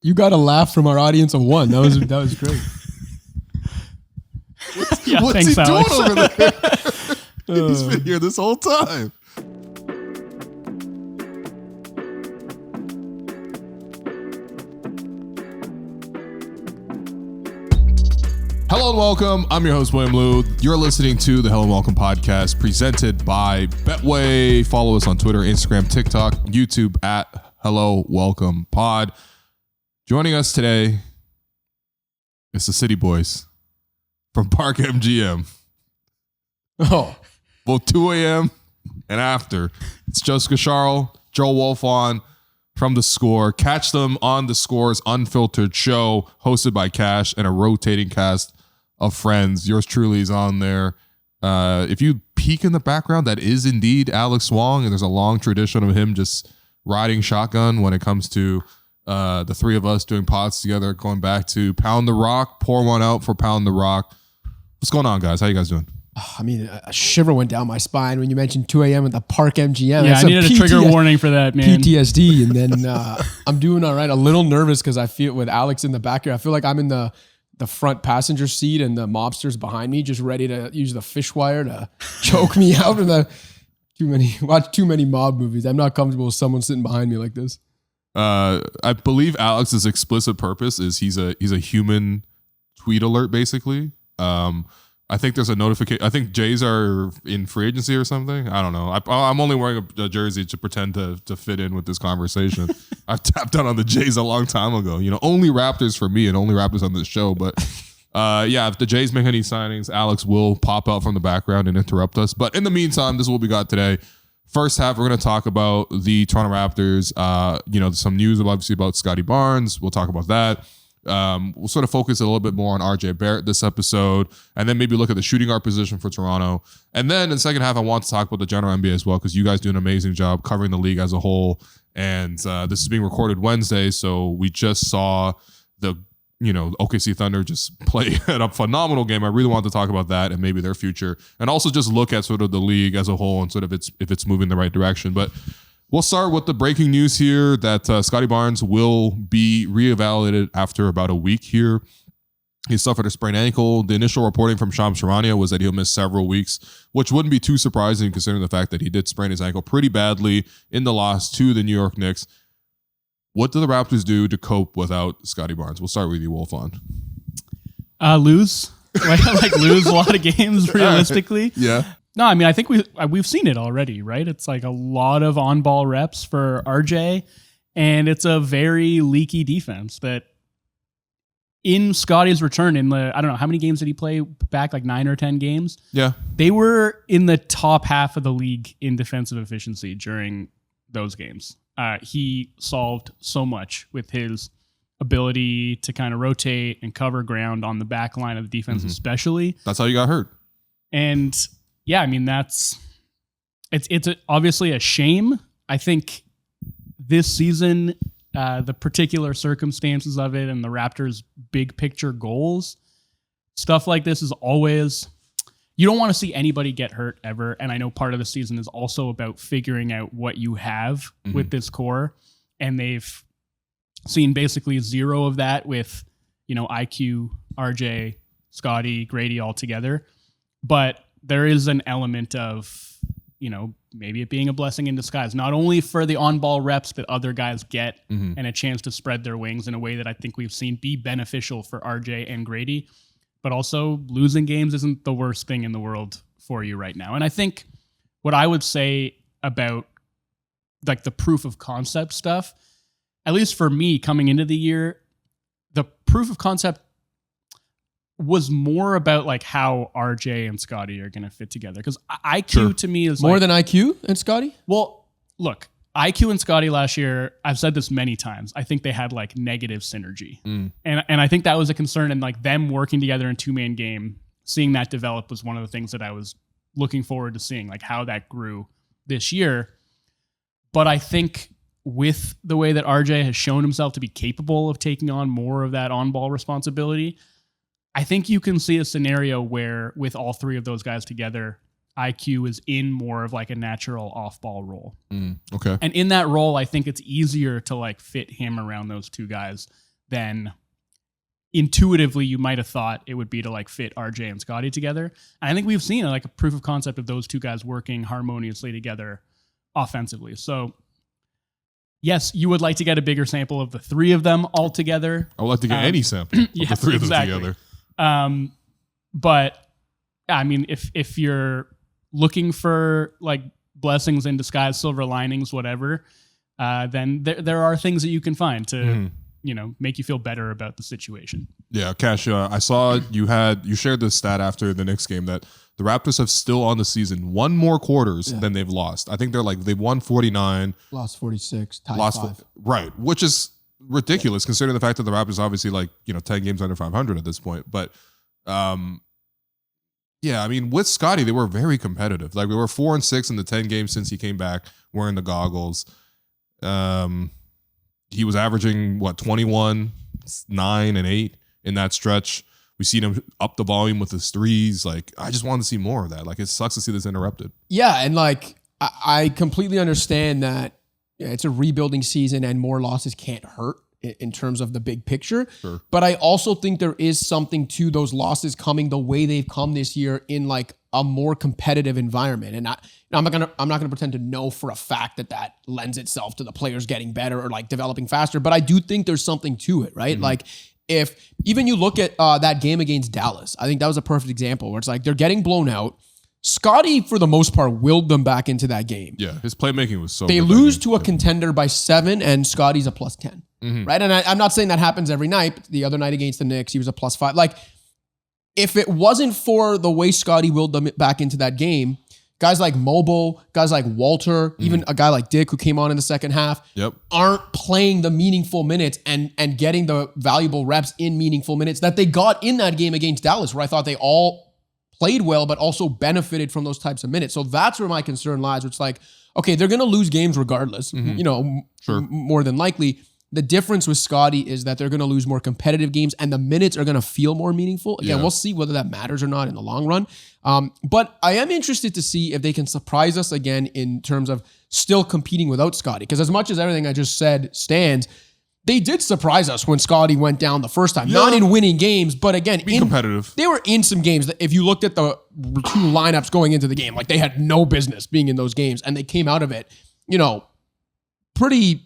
You got a laugh from our audience of one. That was great. What's he doing over there? He's been here this whole time. Hello and welcome. I'm your host, William Liu. You're listening to the Hello and Welcome podcast presented by Betway. Follow us on Twitter, Instagram, TikTok, YouTube at Hello Welcome Pod. Joining us today is the City Boys from Park MGM. Oh, Both 2 a.m. and after. It's Joe Scottiaro, Joe Wolfond from theScore. Catch them on theScore's Unfiltered show, hosted by Cash and a rotating cast of friends. Yours truly is on there. If you peek in the background, that is indeed Alex Wong, and there's a long tradition of him just riding shotgun when it comes to the three of us doing pods together, going back to Pound the Rock, pour one out for Pound the Rock. What's going on, guys? How you guys doing? I mean, a shiver went down my spine when you mentioned 2 a.m. at the Park MGM. Yeah, That's I needed a trigger warning for that, man. PTSD. And then I'm doing all right. A little nervous because I feel with Alex in the back here, I feel like I'm in the front passenger seat and the mobsters behind me, just ready to use the fish wire to choke me out. Watch too many mob movies. I'm not comfortable with someone sitting behind me like this. I believe Alex's explicit purpose is he's a human tweet alert, basically. I think there's a notification. I think Jays are in free agency or something. I don't know. I'm only wearing a jersey to pretend to fit in with this conversation. I've tapped out on the Jays a long time ago. You know, only Raptors for me and only Raptors on this show. But yeah, if the Jays make any signings, Alex will pop out from the background and interrupt us. But in the meantime, this is what we got today. First half, we're going to talk about the Toronto Raptors. Some news obviously about Scottie Barnes. We'll talk about that. We'll sort of focus a little bit more on RJ Barrett this episode, and then maybe look at the shooting guard position for Toronto. And then in the second half, I want to talk about the general NBA as well, because you guys do an amazing job covering the league as a whole. And this is being recorded Wednesday, so we just saw the OKC Thunder just play at a phenomenal game. I really want to talk about that and maybe their future, and also just look at sort of the league as a whole and sort of if it's moving in the right direction. But we'll start with the breaking news here that Scotty Barnes will be reevaluated after about a week here. He suffered a sprained ankle. The initial reporting from Shams Charania was that he'll miss several weeks, which wouldn't be too surprising considering the fact that he did sprain his ankle pretty badly in the loss to the New York Knicks. What do the Raptors do to cope without Scotty Barnes? We'll start with you, Wolfond. Lose. Lose a lot of games realistically. Yeah. No, I mean, I think we've seen it already, right? It's like a lot of on-ball reps for RJ, and it's a very leaky defense that in Scotty's return in the, I don't know, how many games did he play back? Like 9 or 10 games? Yeah. They were in the top half of the league in defensive efficiency during those games. He solved so much with his ability to kind of rotate and cover ground on the back line of the defense, especially. That's how you got hurt. And yeah, I mean, it's obviously a shame. I think this season, the particular circumstances of it and the Raptors' big picture goals, stuff like this is always, you don't want to see anybody get hurt ever. And I know part of the season is also about figuring out what you have with this core. And they've seen basically zero of that with, IQ, RJ, Scotty, Grady all together. But there is an element of, maybe it being a blessing in disguise, not only for the on-ball reps that other guys get and a chance to spread their wings in a way that I think we've seen be beneficial for RJ and Grady, but also losing games isn't the worst thing in the world for you right now. And I think what I would say about like the proof of concept stuff, at least for me coming into the year, the proof of concept was more about like how RJ and Scotty are going to fit together. Because IQ to me is more than IQ and Scotty. Well, look, IQ and Scotty last year, I've said this many times, I think they had like negative synergy. And I think that was a concern, and like them working together in 2-man game, seeing that develop was one of the things that I was looking forward to seeing, like how that grew this year. But I think with the way that RJ has shown himself to be capable of taking on more of that on-ball responsibility, I think you can see a scenario where with all three of those guys together, IQ is in more of like a natural off-ball role. Okay. And in that role, I think it's easier to like fit him around those two guys then intuitively you might have thought it would be to like fit RJ and Scotty together. And I think we've seen like a proof of concept of those two guys working harmoniously together offensively. So yes, you would like to get a bigger sample of the three of them all together. I would like to get any sample of the three of them together. But I mean, if you're looking for like blessings in disguise, silver linings, whatever, then there are things that you can find to make you feel better about the situation. Yeah, Cash, I saw you shared this stat after the Knicks game that the Raptors have still on the season one more quarters than they've lost. I think they've won 49, lost 46, tied 5. Right, which is ridiculous considering the fact that the Raptors obviously 10 games under 500 at this point. But yeah, I mean, with Scotty, they were very competitive. Like, we were 4-6 in the 10 games since he came back wearing the goggles. He was averaging 21, 9, and 8 in that stretch. We seen him up the volume with his threes. Like, I just wanted to see more of that. Like, it sucks to see this interrupted. Yeah, and like I completely understand that it's a rebuilding season and more losses can't hurt in terms of the big picture. Sure. But I also think there is something to those losses coming the way they've come this year in like a more competitive environment. And I'm not gonna pretend to know for a fact that lends itself to the players getting better or like developing faster. But I do think there's something to it, right? Mm-hmm. Like, if even you look at that game against Dallas, I think that was a perfect example where it's like they're getting blown out. Scotty, for the most part, willed them back into that game. Yeah, his playmaking was so They lose to a contender by 7, and Scotty's a +10. Mm-hmm. Right? And I'm not saying that happens every night. But the other night against the Knicks, he was a +5. Like, if it wasn't for the way Scotty willed them back into that game, guys like Mobile, guys like Walter, even a guy like Dick who came on in the second half, aren't playing the meaningful minutes and getting the valuable reps in meaningful minutes that they got in that game against Dallas, where I thought they all played well, but also benefited from those types of minutes. So that's where my concern lies. It's like, okay, they're going to lose games regardless, more than likely. The difference with Scotty is that they're going to lose more competitive games and the minutes are going to feel more meaningful. Again, we'll see whether that matters or not in the long run. But I am interested to see if they can surprise us again in terms of still competing without Scotty. Because as much as everything I just said stands, they did surprise us when Scotty went down the first time. Yeah. Not in winning games, but again, competitive. They were in some games that if you looked at the two lineups going into the game, like they had no business being in those games and they came out of it, pretty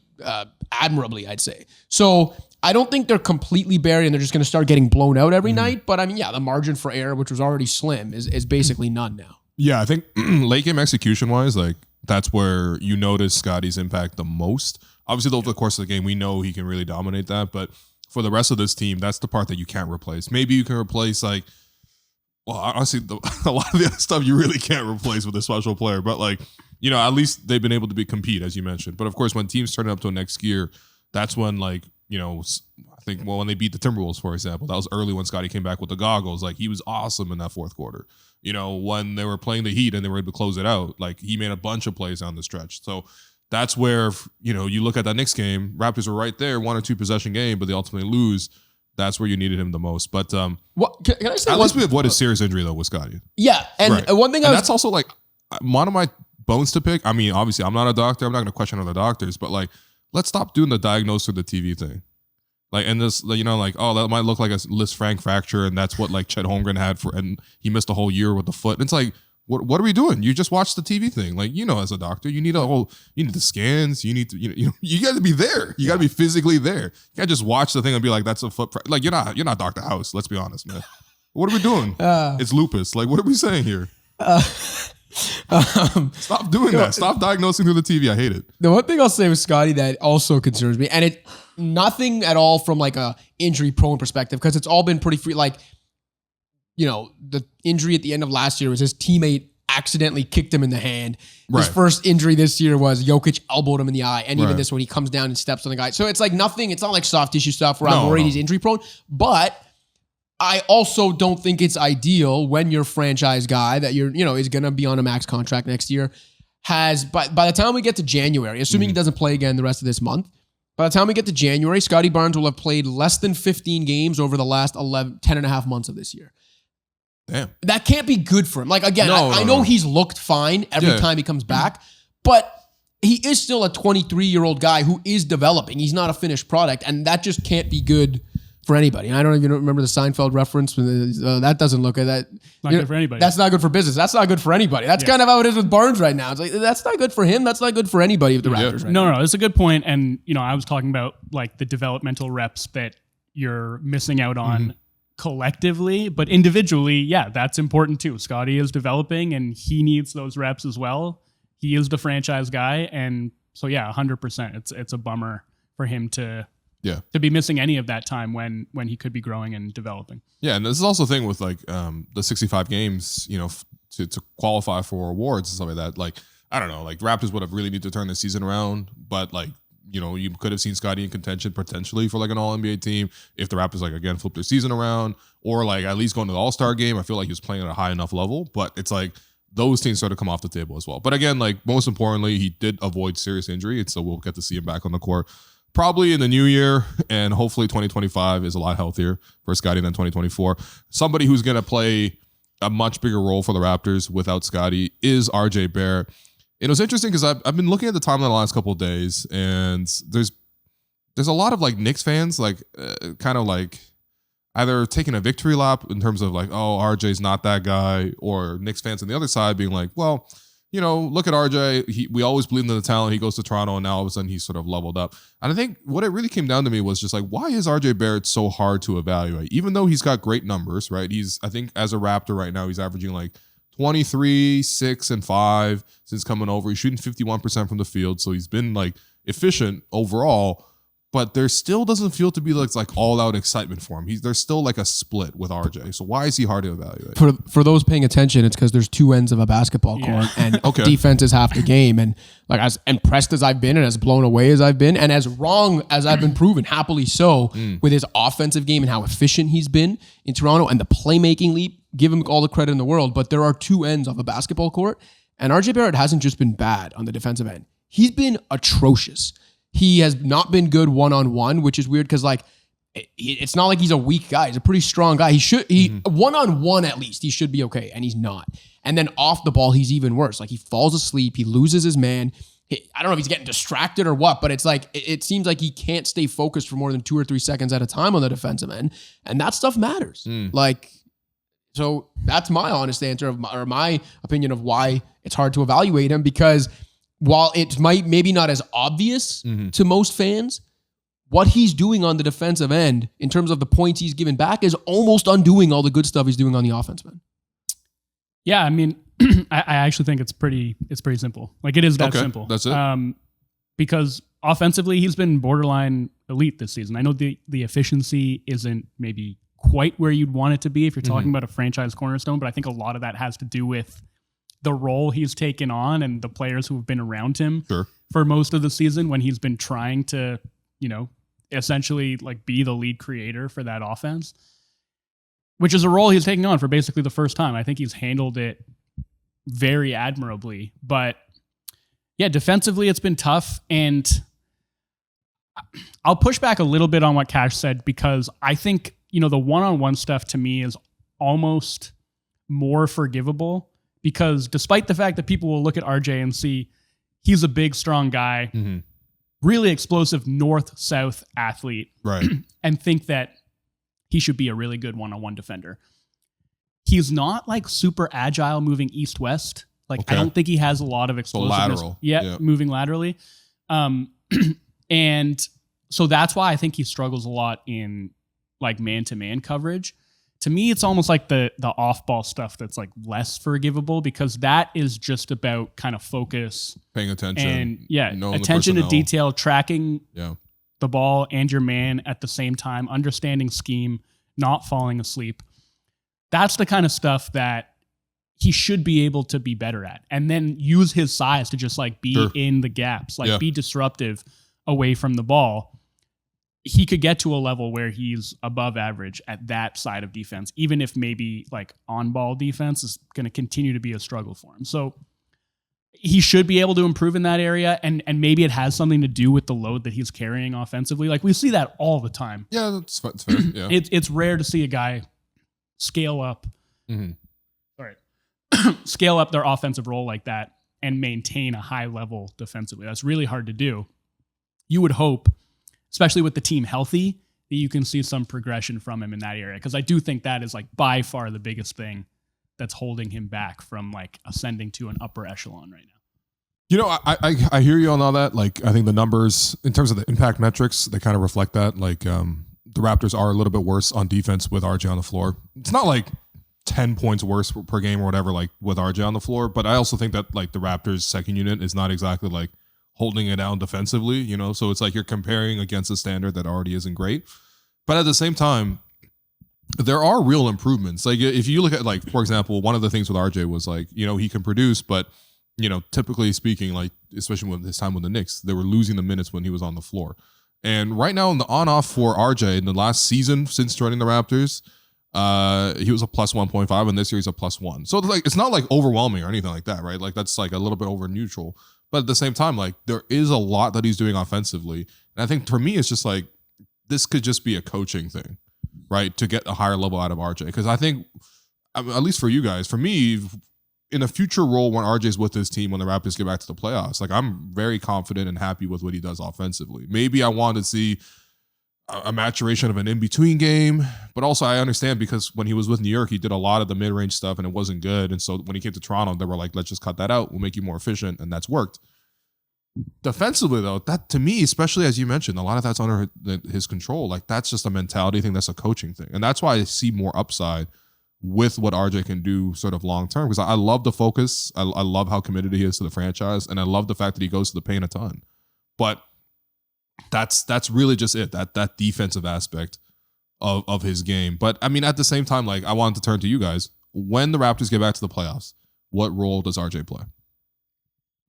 admirably, I'd say. So I don't think they're completely buried and they're just going to start getting blown out every night. But I mean, the margin for error, which was already slim, is basically none now. Yeah, I think late game execution wise, like that's where you notice Scotty's impact the most. Obviously, over the course of the game, we know he can really dominate that. But for the rest of this team, that's the part that you can't replace. Maybe you can replace honestly, a lot of the other stuff you really can't replace with a special player. But at least they've been able to compete, as you mentioned. But of course, when teams turn it up to next year, that's when I think when they beat the Timberwolves, for example, that was early when Scotty came back with the goggles. Like, he was awesome in that fourth quarter. When they were playing the Heat and they were able to close it out, like, he made a bunch of plays down the stretch. So that's where, you look at that Knicks game, Raptors were right there, 1 or 2 possession game, but they ultimately lose. That's where you needed him the most. But can I say at least we avoided serious injury, though, with Scotty. Yeah, and one thing that's also, one of my bones to pick. I mean, obviously, I'm not a doctor. I'm not going to question other doctors, but, let's stop doing the diagnose through the TV thing. And this, that might look like a Liz Frank fracture, and that's what, Chet Holmgren had and he missed a whole year with the foot. And it's like, what are we doing? You just watch the TV thing. As a doctor, you need the scans. You need to, you got to be there. You got to be physically there. You can't just watch the thing and be like, that's a foot. You're not Dr. House. Let's be honest, man. What are we doing? It's lupus. What are we saying here? Stop doing that. Stop diagnosing through the TV. I hate it. The one thing I'll say with Scotty that also concerns me, and it nothing at all from a injury prone perspective, because it's all been pretty free. The injury at the end of last year was his teammate accidentally kicked him in the hand. His first injury this year was Jokic elbowed him in the eye. And even this one, he comes down and steps on the guy. So it's nothing. It's not like soft tissue stuff where I'm worried he's injury prone. But I also don't think it's ideal when your franchise guy that is going to be on a max contract next year has, by the time we get to January, assuming he doesn't play again the rest of this month, by the time we get to January, Scottie Barnes will have played less than 15 games over the last 10 and a half months of this year. Damn. That can't be good for him. I know he's looked fine every time he comes back, but he is still a 23-year-old guy who is developing. He's not a finished product, and that just can't be good for anybody. And I don't even remember the Seinfeld reference. That doesn't look at that. Not good for anybody. That's not good for business. That's not good for anybody. That's kind of how it is with Barnes right now. It's like, that's not good for him. That's not good for anybody with the Raptors right now. No, it's a good point. And, I was talking about like the developmental reps that you're missing out on collectively, but individually, yeah, that's important too. Scottie is developing and he needs those reps as well. He is the franchise guy. And so, yeah, 100%. It's a bummer for him to be missing any of that time when he could be growing and developing. Yeah, and this is also the thing with like the 65 games, to qualify for awards and stuff like that. Like, I don't know, like Raptors would have really need to turn the season around, but like, you could have seen Scottie in contention potentially for like an all-NBA team if the Raptors like again flip their season around or like at least going to the All-Star game. I feel like he was playing at a high enough level, but it's like those teams sort of come off the table as well. But again, like most importantly, he did avoid serious injury, and so we'll get to see him back on the court probably in the new year, and hopefully 2025 is a lot healthier for Scottie than 2024. Somebody who's going to play a much bigger role for the Raptors without Scottie is RJ Barrett. It was interesting because I've been looking at the timeline the last couple of days, and there's a lot of like Knicks fans like kind of like either taking a victory lap in terms of like, oh, RJ's not that guy, or Knicks fans on the other side being like, well, look at RJ. We always believed in the talent. He goes to Toronto, and now all of a sudden he's sort of leveled up. And I think what it really came down to me was just like, why is RJ Barrett so hard to evaluate? Even though he's got great numbers, right? I think as a Raptor right now, he's averaging like 23, 6, and 5 since coming over. He's shooting 51% from the field, so he's been like efficient overall. But there still doesn't feel to be like all-out excitement for him. There's still like a split with RJ. So why is he hard to evaluate? For those paying attention, it's because there's two ends of a basketball court, and defense is half the game. And like as impressed as I've been, and as blown away as I've been, and as wrong as I've been proven, happily so, with his offensive game and how efficient he's been in Toronto and the playmaking leap, give him all the credit in the world. But there are two ends of a basketball court, and RJ Barrett hasn't just been bad on the defensive end. He's been atrocious. He has not been good one-on-one, which is weird because like it's not like he's a weak guy. He's a pretty strong guy. He one-on-one at least, he should be okay, and he's not. And then off the ball, he's even worse. Like he falls asleep, he loses his man. I don't know if he's getting distracted or what, but it's like it seems like he can't stay focused for more than 2 or 3 seconds at a time on the defensive end, and that stuff matters. So that's my honest answer or my opinion of why it's hard to evaluate him, because while it might maybe not as obvious to most fans, what he's doing on the defensive end in terms of the points he's given back is almost undoing all the good stuff he's doing on the offensive end. Yeah, I mean, I actually think it's pretty simple. Like it is that simple. That's it. Because offensively, he's been borderline elite this season. I know the efficiency isn't maybe quite where you'd want it to be if you're talking about a franchise cornerstone, but I think a lot of that has to do with the role he's taken on and the players who have been around him for most of the season when he's been trying to, essentially like be the lead creator for that offense, which is a role he's taking on for basically the first time. I think he's handled it very admirably, but yeah, defensively it's been tough. And I'll push back a little bit on what Cash said, because I think, the one-on-one stuff to me is almost more forgivable. Because despite the fact that people will look at RJ and see he's a big, strong guy, really explosive north-south athlete, right, and think that he should be a really good one-on-one defender. He's not like super agile moving east-west. Like I don't think he has a lot of explosiveness. So lateral. Moving laterally. And so that's why I think he struggles a lot in like man-to-man coverage. To me, it's almost like the off-ball stuff that's like less forgivable, because that is just about kind of focus, paying attention, and attention to detail, tracking the ball and your man at the same time, understanding scheme, not falling asleep. That's the kind of stuff that he should be able to be better at, and then use his size to just like be in the gaps, like be disruptive away from the ball. He could get to a level where he's above average at that side of defense, even if maybe like on-ball defense is going to continue to be a struggle for him. So he should be able to improve in that area, and maybe it has something to do with the load that he's carrying offensively. Like we see that all the time. Yeah, that's fair. Yeah. It's rare to see a guy scale up. Scale up their offensive role like that and maintain a high level defensively. That's really hard to do. You would hope, especially with the team healthy, that you can see some progression from him in that area. Because I do think that is like by far the biggest thing that's holding him back from like ascending to an upper echelon right now. You know, I hear you on all that. Like, I think the numbers in terms of the impact metrics, they kind of reflect that. Like, the Raptors are a little bit worse on defense with RJ on the floor. It's not like 10 points worse per game or whatever, like with RJ on the floor. But I also think that like the Raptors second unit is not exactly like holding it down defensively, you know? So it's like you're comparing against a standard that already isn't great. But at the same time, there are real improvements. Like if you look at like, for example, one of the things with RJ was like, you know, he can produce, but you know, typically speaking, like especially with his time with the Knicks, they were losing the minutes when he was on the floor. And right now in the on-off for RJ in the last season since joining the Raptors, he was a plus 1.5, and this year he's a plus 1. So like it's not like overwhelming or anything like that, right? Like that's like a little bit over neutral. But at the same time, like there is a lot that he's doing offensively. And I think for me, it's just like this could just be a coaching thing, right? To get a higher level out of RJ. Because I think, at least for you guys, for me, in a future role when RJ's with his team, when the Raptors get back to the playoffs, like I'm very confident and happy with what he does offensively. Maybe I want to see a maturation of an in-between game, but also I understand because when he was with New York, he did a lot of the mid-range stuff and it wasn't good. And so when he came to Toronto, they were like, let's just cut that out. We'll make you more efficient. And that's worked. Defensively, though, that to me, especially as you mentioned, a lot of that's under his control. Like that's just a mentality thing. That's a coaching thing. And that's why I see more upside with what RJ can do sort of long term, because I love the focus. I love how committed he is to the franchise. And I love the fact that he goes to the paint a ton. But that's really just it, that defensive aspect of his game. But I mean, at the same time, like I wanted to turn to you guys. When the Raptors get back to the playoffs, what role does RJ play?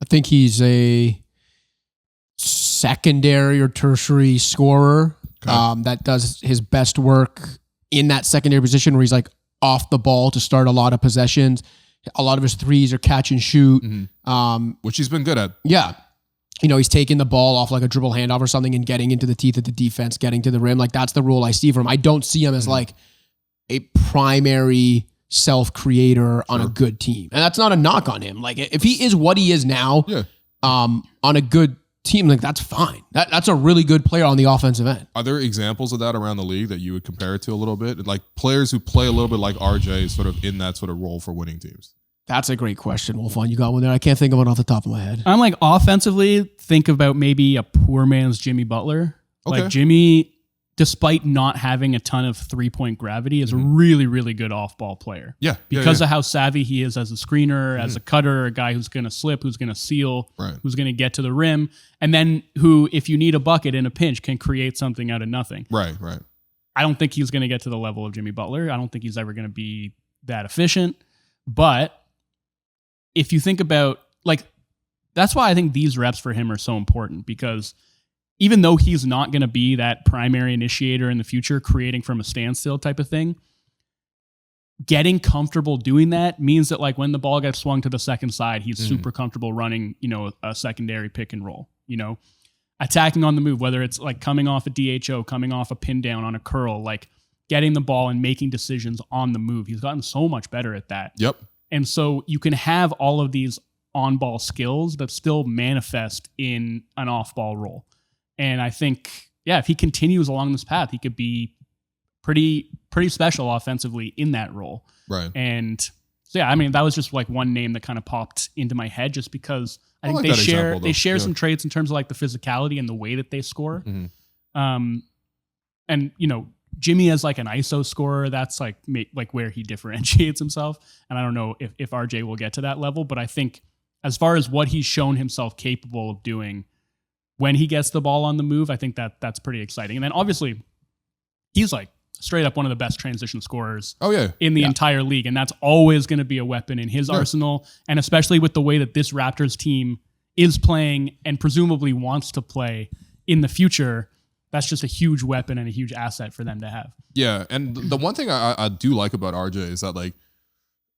I think he's a secondary or tertiary scorer that does his best work in that secondary position where he's like off the ball to start a lot of possessions. A lot of his threes are catch and shoot. Which he's been good at. Yeah. You know, he's taking the ball off like a dribble handoff or something and getting into the teeth of the defense, getting to the rim. Like that's the role I see for him. I don't see him as like a primary self-creator on a good team. And that's not a knock on him. Like if he is what he is now on a good team, like that's fine. That's a really good player on the offensive end. Are there examples of that around the league that you would compare it to a little bit? Like players who play a little bit like RJ sort of in that sort of role for winning teams? That's a great question, Wolfond. You got one there. I can't think of one off the top of my head. I'm like offensively, think about maybe a poor man's Jimmy Butler. Okay. Like Jimmy, despite not having a ton of 3-point gravity, is a really, really good off-ball player. Yeah. Because of how savvy he is as a screener, as a cutter, a guy who's going to slip, who's going to seal, who's going to get to the rim, and then who, if you need a bucket in a pinch, can create something out of nothing. Right. I don't think he's going to get to the level of Jimmy Butler. I don't think he's ever going to be that efficient. But if you think about, like, that's why I think these reps for him are so important, because even though he's not going to be that primary initiator in the future, creating from a standstill type of thing, getting comfortable doing that means that like when the ball gets swung to the second side, he's super comfortable running, you know, a secondary pick and roll, you know, attacking on the move, whether it's like coming off a DHO, coming off a pin down on a curl, like getting the ball and making decisions on the move. He's gotten so much better at that. Yep. And so you can have all of these on-ball skills, but still manifest in an off-ball role. And I think, yeah, if he continues along this path, he could be pretty special offensively in that role. Right. And so, yeah, I mean, that was just like one name that kind of popped into my head just because I think like they share some traits in terms of like the physicality and the way that they score. And, you know, Jimmy as like an ISO scorer, that's like where he differentiates himself. And I don't know if RJ will get to that level, but I think as far as what he's shown himself capable of doing when he gets the ball on the move, I think that's pretty exciting. And then obviously he's like straight up one of the best transition scorers in the entire league. And that's always going to be a weapon in his arsenal. And especially with the way that this Raptors team is playing and presumably wants to play in the future, that's just a huge weapon and a huge asset for them to have. Yeah. And the one thing I do like about RJ is that like,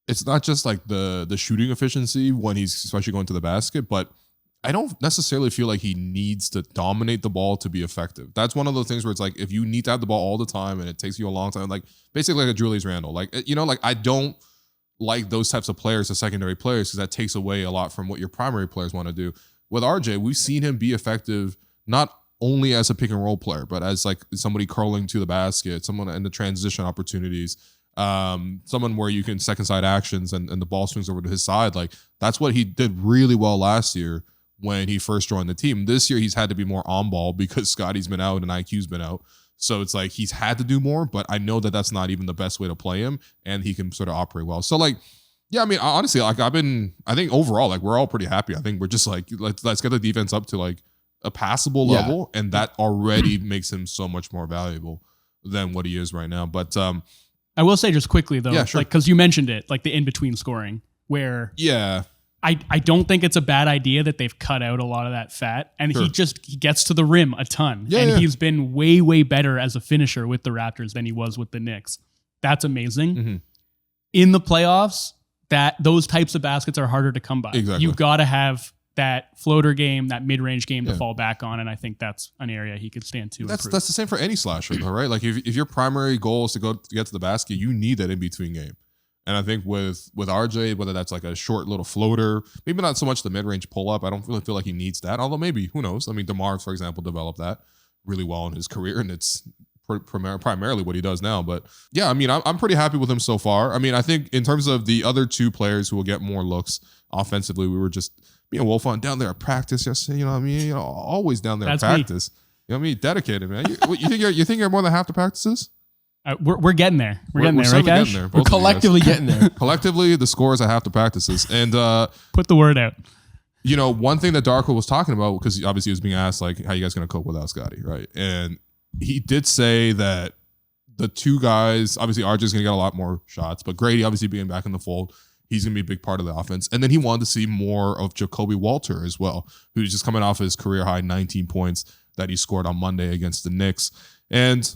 it's not just like the shooting efficiency when he's especially going to the basket, but I don't necessarily feel like he needs to dominate the ball to be effective. That's one of those things where it's like, if you need to have the ball all the time and it takes you a long time, like basically like a Julius Randle, like, you know, like I don't like those types of players as secondary players because that takes away a lot from what your primary players want to do. With RJ, we've seen him be effective not only as a pick and roll player, but as like somebody curling to the basket, someone in the transition opportunities, someone where you can second side actions and the ball swings over to his side. Like that's what he did really well last year when he first joined the team. This year he's had to be more on ball because Scotty's been out and IQ's been out. So it's like he's had to do more, but I know that that's not even the best way to play him, and he can sort of operate well. So like, yeah, I mean, honestly, like I think overall, like we're all pretty happy. I think we're just like, let's get the defense up to like a passable level, and that already makes him so much more valuable than what he is right now. But I will say just quickly though, yeah, sure. like because you mentioned it, like the in between scoring, where I don't think it's a bad idea that they've cut out a lot of that fat, and he gets to the rim a ton, he's been way better as a finisher with the Raptors than he was with the Knicks. That's amazing. Mm-hmm. In the playoffs, those types of baskets are harder to come by. Exactly. You've got to have that floater game, that mid-range game to fall back on, and I think that's an area he could stand to. That's the same for any slasher, though, right? Like if your primary goal is to get to the basket, you need that in between game. And I think with RJ, whether that's like a short little floater, maybe not so much the mid-range pull-up, I don't really feel like he needs that. Although maybe, who knows? I mean, DeMar, for example, developed that really well in his career, and it's primarily what he does now. But yeah, I mean, I'm pretty happy with him so far. I mean, I think in terms of the other two players who will get more looks offensively, we were just being Wolfond down there at practice yesterday. You know what I mean? You know, always down there at practice. You know what I mean? Dedicated, man. You think you're more than half the practices? We're getting there. We're getting there, right, guys? We're collectively getting there. Collectively, the scores are half the practices. And put the word out. You know, one thing that Darko was talking about, because obviously he was being asked, like, how you guys going to cope without Scotty, right? And he did say that the two guys, obviously RJ's going to get a lot more shots, but Grady obviously being back in the fold, he's going to be a big part of the offense. And then he wanted to see more of Jacoby Walter as well, who's just coming off his career high 19 points that he scored on Monday against the Knicks. And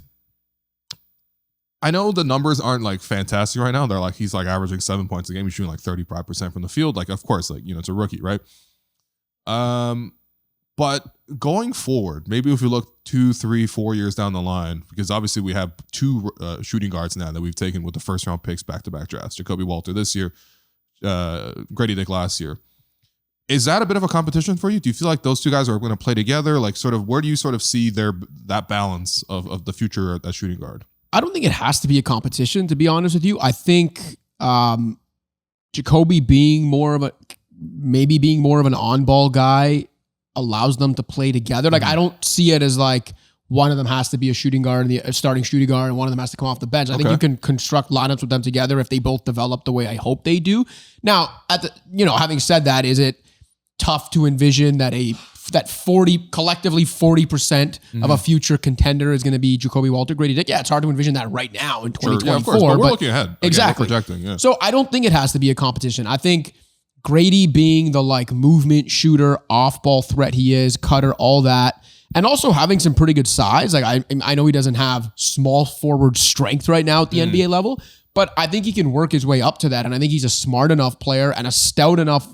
I know the numbers aren't like fantastic right now. They're like, he's like averaging 7 points a game. He's shooting like 35% from the field. Like, of course, like, you know, it's a rookie, right? But going forward, maybe if we look 2, 3, 4 years down the line, because obviously we have two shooting guards now that we've taken with the first round picks back-to-back drafts, Jacoby Walter this year, Grady Dick last year. Is that a bit of a competition for you? Do you feel like those two guys are going to play together? Like, sort of, where do you sort of see that balance of the future at shooting guard? I don't think it has to be a competition, to be honest with you. I think Jacoby being more of an on-ball guy allows them to play together. Like, I don't see it as like one of them has to be a shooting guard and a starting shooting guard, and one of them has to come off the bench. I think you can construct lineups with them together if they both develop the way I hope they do. Now, having said that, is it tough to envision that collectively 40% of a future contender is going to be Jacoby Walter, Grady Dick? Yeah, it's hard to envision that right now in 2024. Sure, yeah, of course, but we're looking ahead. Exactly. We're projecting, yeah. So I don't think it has to be a competition. I think Grady being the like movement shooter, off-ball threat he is, cutter, all that, and also having some pretty good size. Like I know he doesn't have small forward strength right now at the NBA level, but I think he can work his way up to that. And I think he's a smart enough player and a stout enough,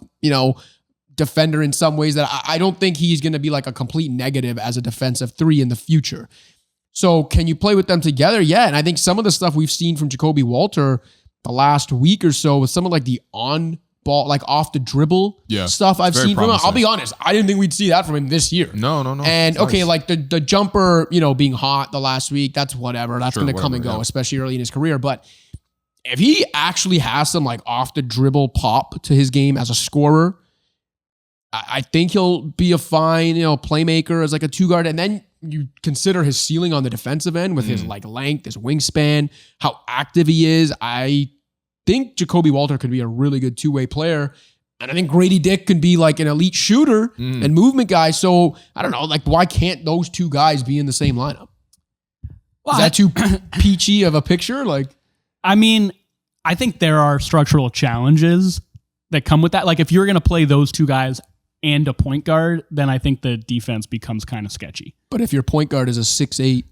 defender in some ways that I don't think he's going to be like a complete negative as a defensive three in the future. So can you play with them together? Yeah. And I think some of the stuff we've seen from Jacoby Walter the last week or so with some of like the on ball, like off the dribble stuff I've seen from him. I'll be honest, I didn't think we'd see that from him this year. No. And okay, like the jumper, being hot the last week, that's whatever. That's going to come and go, especially early in his career. But if he actually has some like off the dribble pop to his game as a scorer, I think he'll be a fine, playmaker as like a two guard. And then you consider his ceiling on the defensive end with his like length, his wingspan, how active he is. I think Jacoby Walter could be a really good two-way player. And I think Grady Dick can be like an elite shooter and movement guy. So I don't know, like why can't those two guys be in the same lineup? Well, is that too peachy of a picture? Like, I mean, I think there are structural challenges that come with that. Like if you're going to play those two guys and a point guard, then I think the defense becomes kind of sketchy. But if your point guard is a 6'8"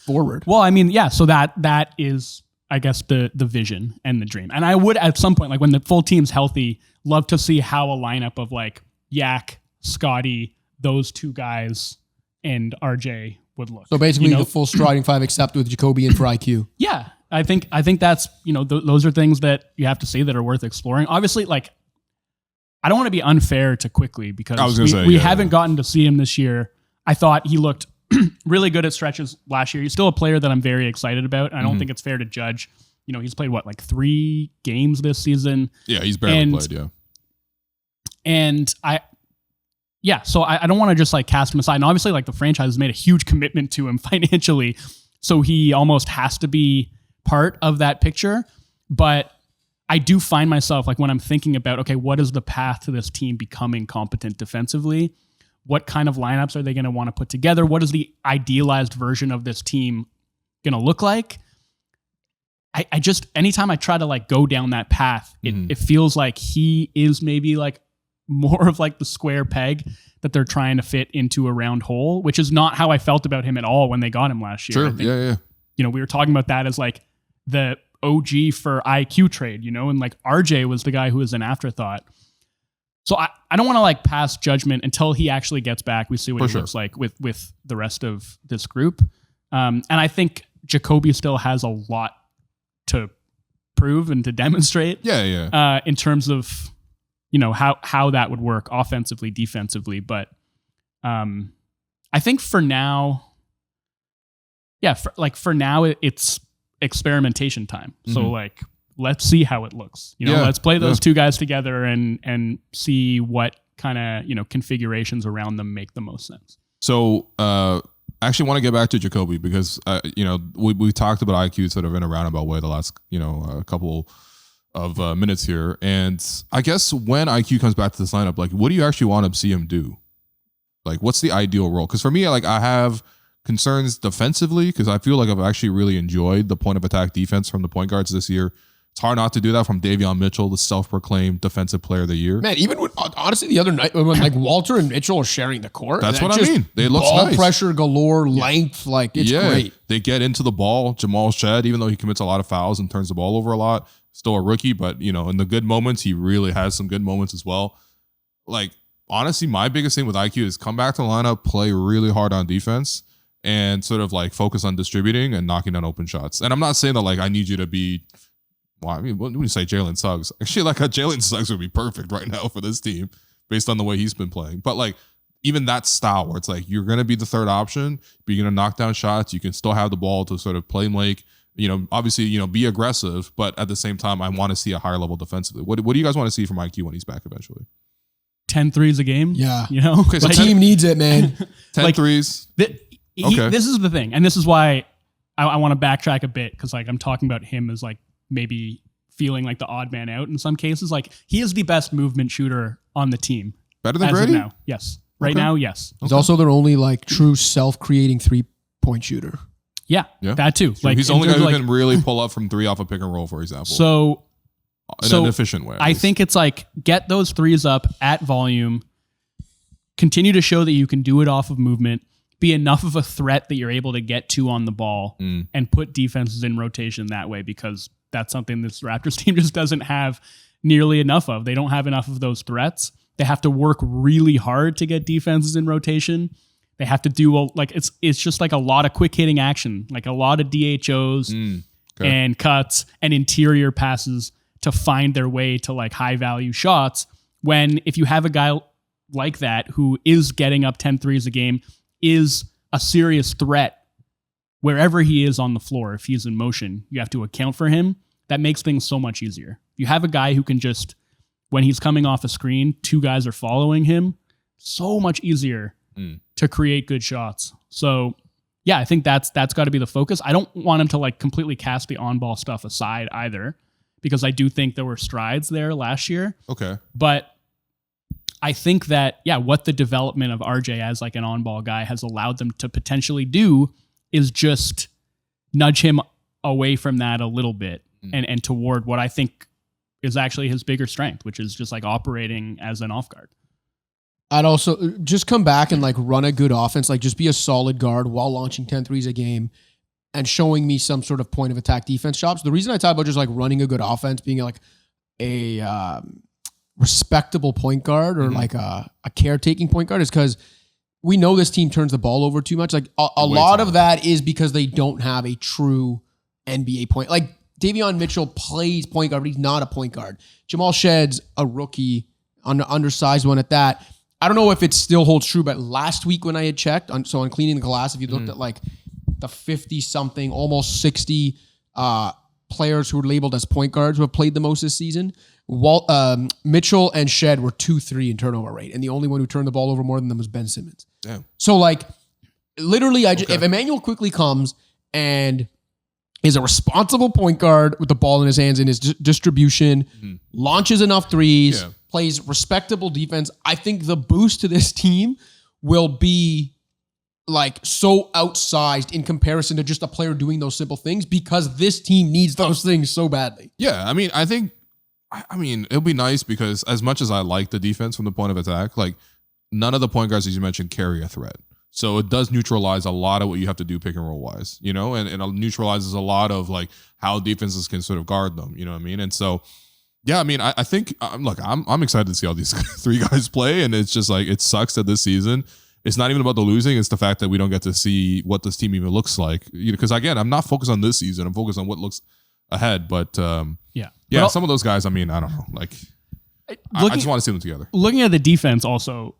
forward. Well, I mean, yeah, so that is, I guess, the vision and the dream. And I would, at some point, like when the full team's healthy, love to see how a lineup of like Yak, Scotty, those two guys, and RJ would look. So basically the full striding five except with Jacoby in for IQ. Yeah. I think that's, those are things that you have to say that are worth exploring. Obviously, like, I don't want to be unfair to Quickley because we haven't gotten to see him this year. I thought he looked really good at stretches last year. He's still a player that I'm very excited about. And I don't think it's fair to judge. He's played like 3 games this season. Yeah, he's barely played, yeah. And so I don't want to just like cast him aside. And obviously, like, the franchise has made a huge commitment to him financially. So he almost has to be part of that picture. But I do find myself, like, when I'm thinking about, okay, what is the path to this team becoming competent defensively? What kind of lineups are they going to want to put together? What is the idealized version of this team going to look like? I just, anytime I try to like go down that path, it feels like he is maybe like more of like the square peg that they're trying to fit into a round hole, which is not how I felt about him at all when they got him last year. Sure, yeah. We were talking about that as like the OG for IQ trade, and like RJ was the guy who was an afterthought. So I don't want to like pass judgment until he actually gets back. We see what he looks like with the rest of this group. And I think Jacoby still has a lot to prove and to demonstrate. Yeah. In terms of, how that would work offensively, defensively. But I think for now, for now it's experimentation time. So like, let's see how it looks. Let's play those 2 guys together and see what kind of, configurations around them make the most sense. So I actually want to get back to Jacoby because, we talked about IQ sort of in a roundabout way the last, couple of minutes here. And I guess when IQ comes back to this lineup, like, what do you actually want to see him do? Like, what's the ideal role? Because for me, like, I have concerns defensively because I feel like I've actually really enjoyed the point of attack defense from the point guards this year. It's hard not to do that from Davion Mitchell, the self-proclaimed defensive player of the year. Man, even when, honestly, the other night when like Walter and Mitchell are sharing the court, that's what I mean. They look nice. Pressure galore, length, like it's great. They get into the ball. Jamal Shed, even though he commits a lot of fouls and turns the ball over a lot, still a rookie, but in the good moments, he really has some good moments as well. Like, honestly, my biggest thing with IQ is come back to the lineup, play really hard on defense, and sort of like focus on distributing and knocking down open shots. And I'm not saying that like I need you to be. Well, I mean, when you say Jalen Suggs, actually, like Jalen Suggs would be perfect right now for this team based on the way he's been playing. But like, even that style where it's like you're going to be the third option, but you're going to knock down shots. You can still have the ball to sort of play make, obviously, be aggressive. But at the same time, I want to see a higher level defensively. What do you guys want to see from IQ when he's back eventually? 10 threes a game? Yeah. Okay, so the team needs it, man. 10 like, threes. This is the thing. And this is why I want to backtrack a bit because like I'm talking about him as like maybe feeling like the odd man out in some cases. Like he is the best movement shooter on the team. Better than Grady? Now. Yes. Right now, yes. He's also their only like true self-creating 3-point shooter. Yeah, that too. So like he's the only guy who can really pull up from 3 off a pick and roll, for example. So in an efficient way. I think it's like get those threes up at volume, continue to show that you can do it off of movement, be enough of a threat that you're able to get to on the ball and put defenses in rotation that way because that's something this Raptors team just doesn't have nearly enough of. They don't have enough of those threats. They have to work really hard to get defenses in rotation. They have to do it's just like a lot of quick hitting action, like a lot of DHOs and cuts and interior passes to find their way to like high value shots. When if you have a guy like that who is getting up 10 threes a game, is a serious threat wherever he is on the floor. If he's in motion, you have to account for him. That makes things so much easier. You have a guy who can just, when he's coming off a screen, 2 guys are following him, so much easier to create good shots. So yeah, I think that's got to be the focus. I don't want him to like completely cast the on-ball stuff aside either, because I do think there were strides there last year. Okay. But I think that, what the development of RJ as like an on-ball guy has allowed them to potentially do is just nudge him away from that a little bit and toward what I think is actually his bigger strength, which is just like operating as an off guard. I'd also just come back and like run a good offense, like just be a solid guard while launching 10 threes a game and showing me some sort of point of attack defense chops. The reason I talk about just like running a good offense, being like a respectable point guard or like a caretaking point guard is because we know this team turns the ball over too much. Like a lot of that is because they don't have a true NBA point. Like Davion Mitchell plays point guard, but he's not a point guard. Jamal Shedd's a rookie, undersized one at that. I don't know if it still holds true, but last week when I had checked, on Cleaning the Glass, if you looked at like the 50-something, almost 60 players who were labeled as point guards who have played the most this season, Mitchell and Shedd were 2-3 in turnover rate, and the only one who turned the ball over more than them was Ben Simmons. Damn. So like, literally, if Immanuel Quickley comes and is a responsible point guard with the ball in his hands in his distribution, launches enough threes, plays respectable defense, I think the boost to this team will be like so outsized in comparison to just a player doing those simple things, because this team needs those things so badly. Yeah, I mean, it'll be nice because as much as I like the defense from the point of attack, like none of the point guards, as you mentioned, carry a threat. So it does neutralize a lot of what you have to do pick and roll wise, you know, and it neutralizes a lot of like how defenses can sort of guard them, you know what I mean? And so, yeah, I mean, I think, look, I'm excited to see all these three guys play, and it's just like, it sucks that this season, it's not even about the losing, it's the fact that we don't get to see what this team even looks like. Because again, I'm not focused on this season, I'm focused on what looks ahead, but yeah, some of those guys, I mean, I don't know, like, I just want to see them together. Looking at the defense also,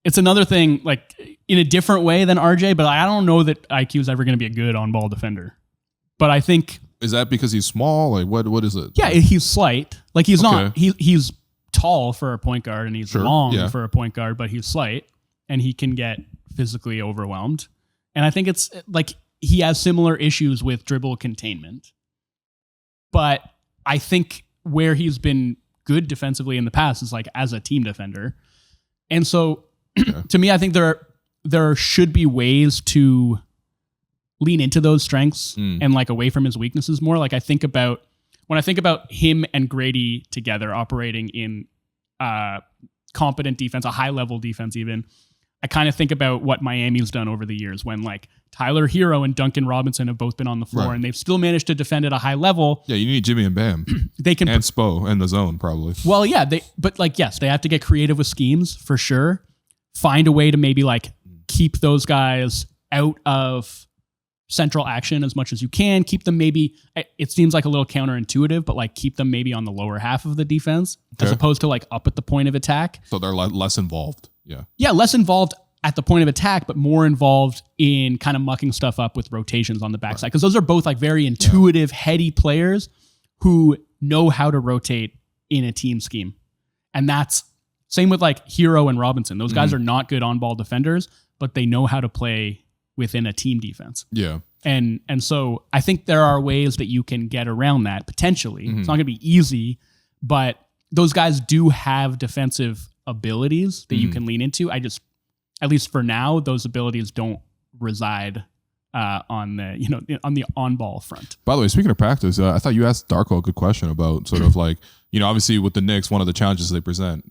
it's another thing, like in a different way than RJ, but I don't know that IQ is ever going to be a good on-ball defender. But I think... Is that because he's small? Like, what is it? Yeah, he's slight. Like, he's not... He's tall for a point guard, and he's long for a point guard, but he's slight, and he can get physically overwhelmed. And I think it's like he has similar issues with dribble containment. But I think where he's been good defensively in the past is like as a team defender. And so... to me, I think there should be ways to lean into those strengths and like away from his weaknesses more. Like when I think about him and Grady together operating in competent defense, a high level defense even, I kind of think about what Miami's done over the years when like Tyler Hero and Duncan Robinson have both been on the floor and they've still managed to defend at a high level. Yeah, you need Jimmy and Bam. They can and Spo and the zone probably. Well, yeah, but yes, they have to get creative with schemes for sure. Find a way to maybe like keep those guys out of central action as much as you can. Keep them maybe, it seems like a little counterintuitive, but like keep them maybe on the lower half of the defense as opposed to like up at the point of attack. So they're less involved. Yeah. Yeah, less involved at the point of attack, but more involved in kind of mucking stuff up with rotations on the backside. Because those are both like very intuitive, heady players who know how to rotate in a team scheme. And that's same with like Hero and Robinson. Those guys are not good on-ball defenders, but they know how to play within a team defense. Yeah. And so I think there are ways that you can get around that potentially. It's not going to be easy, but those guys do have defensive abilities that you can lean into. I just, at least for now, those abilities don't reside on the on-ball front. By the way, speaking of practice, I thought you asked Darko a good question about sort of like, you know, obviously with the Knicks, one of the challenges they present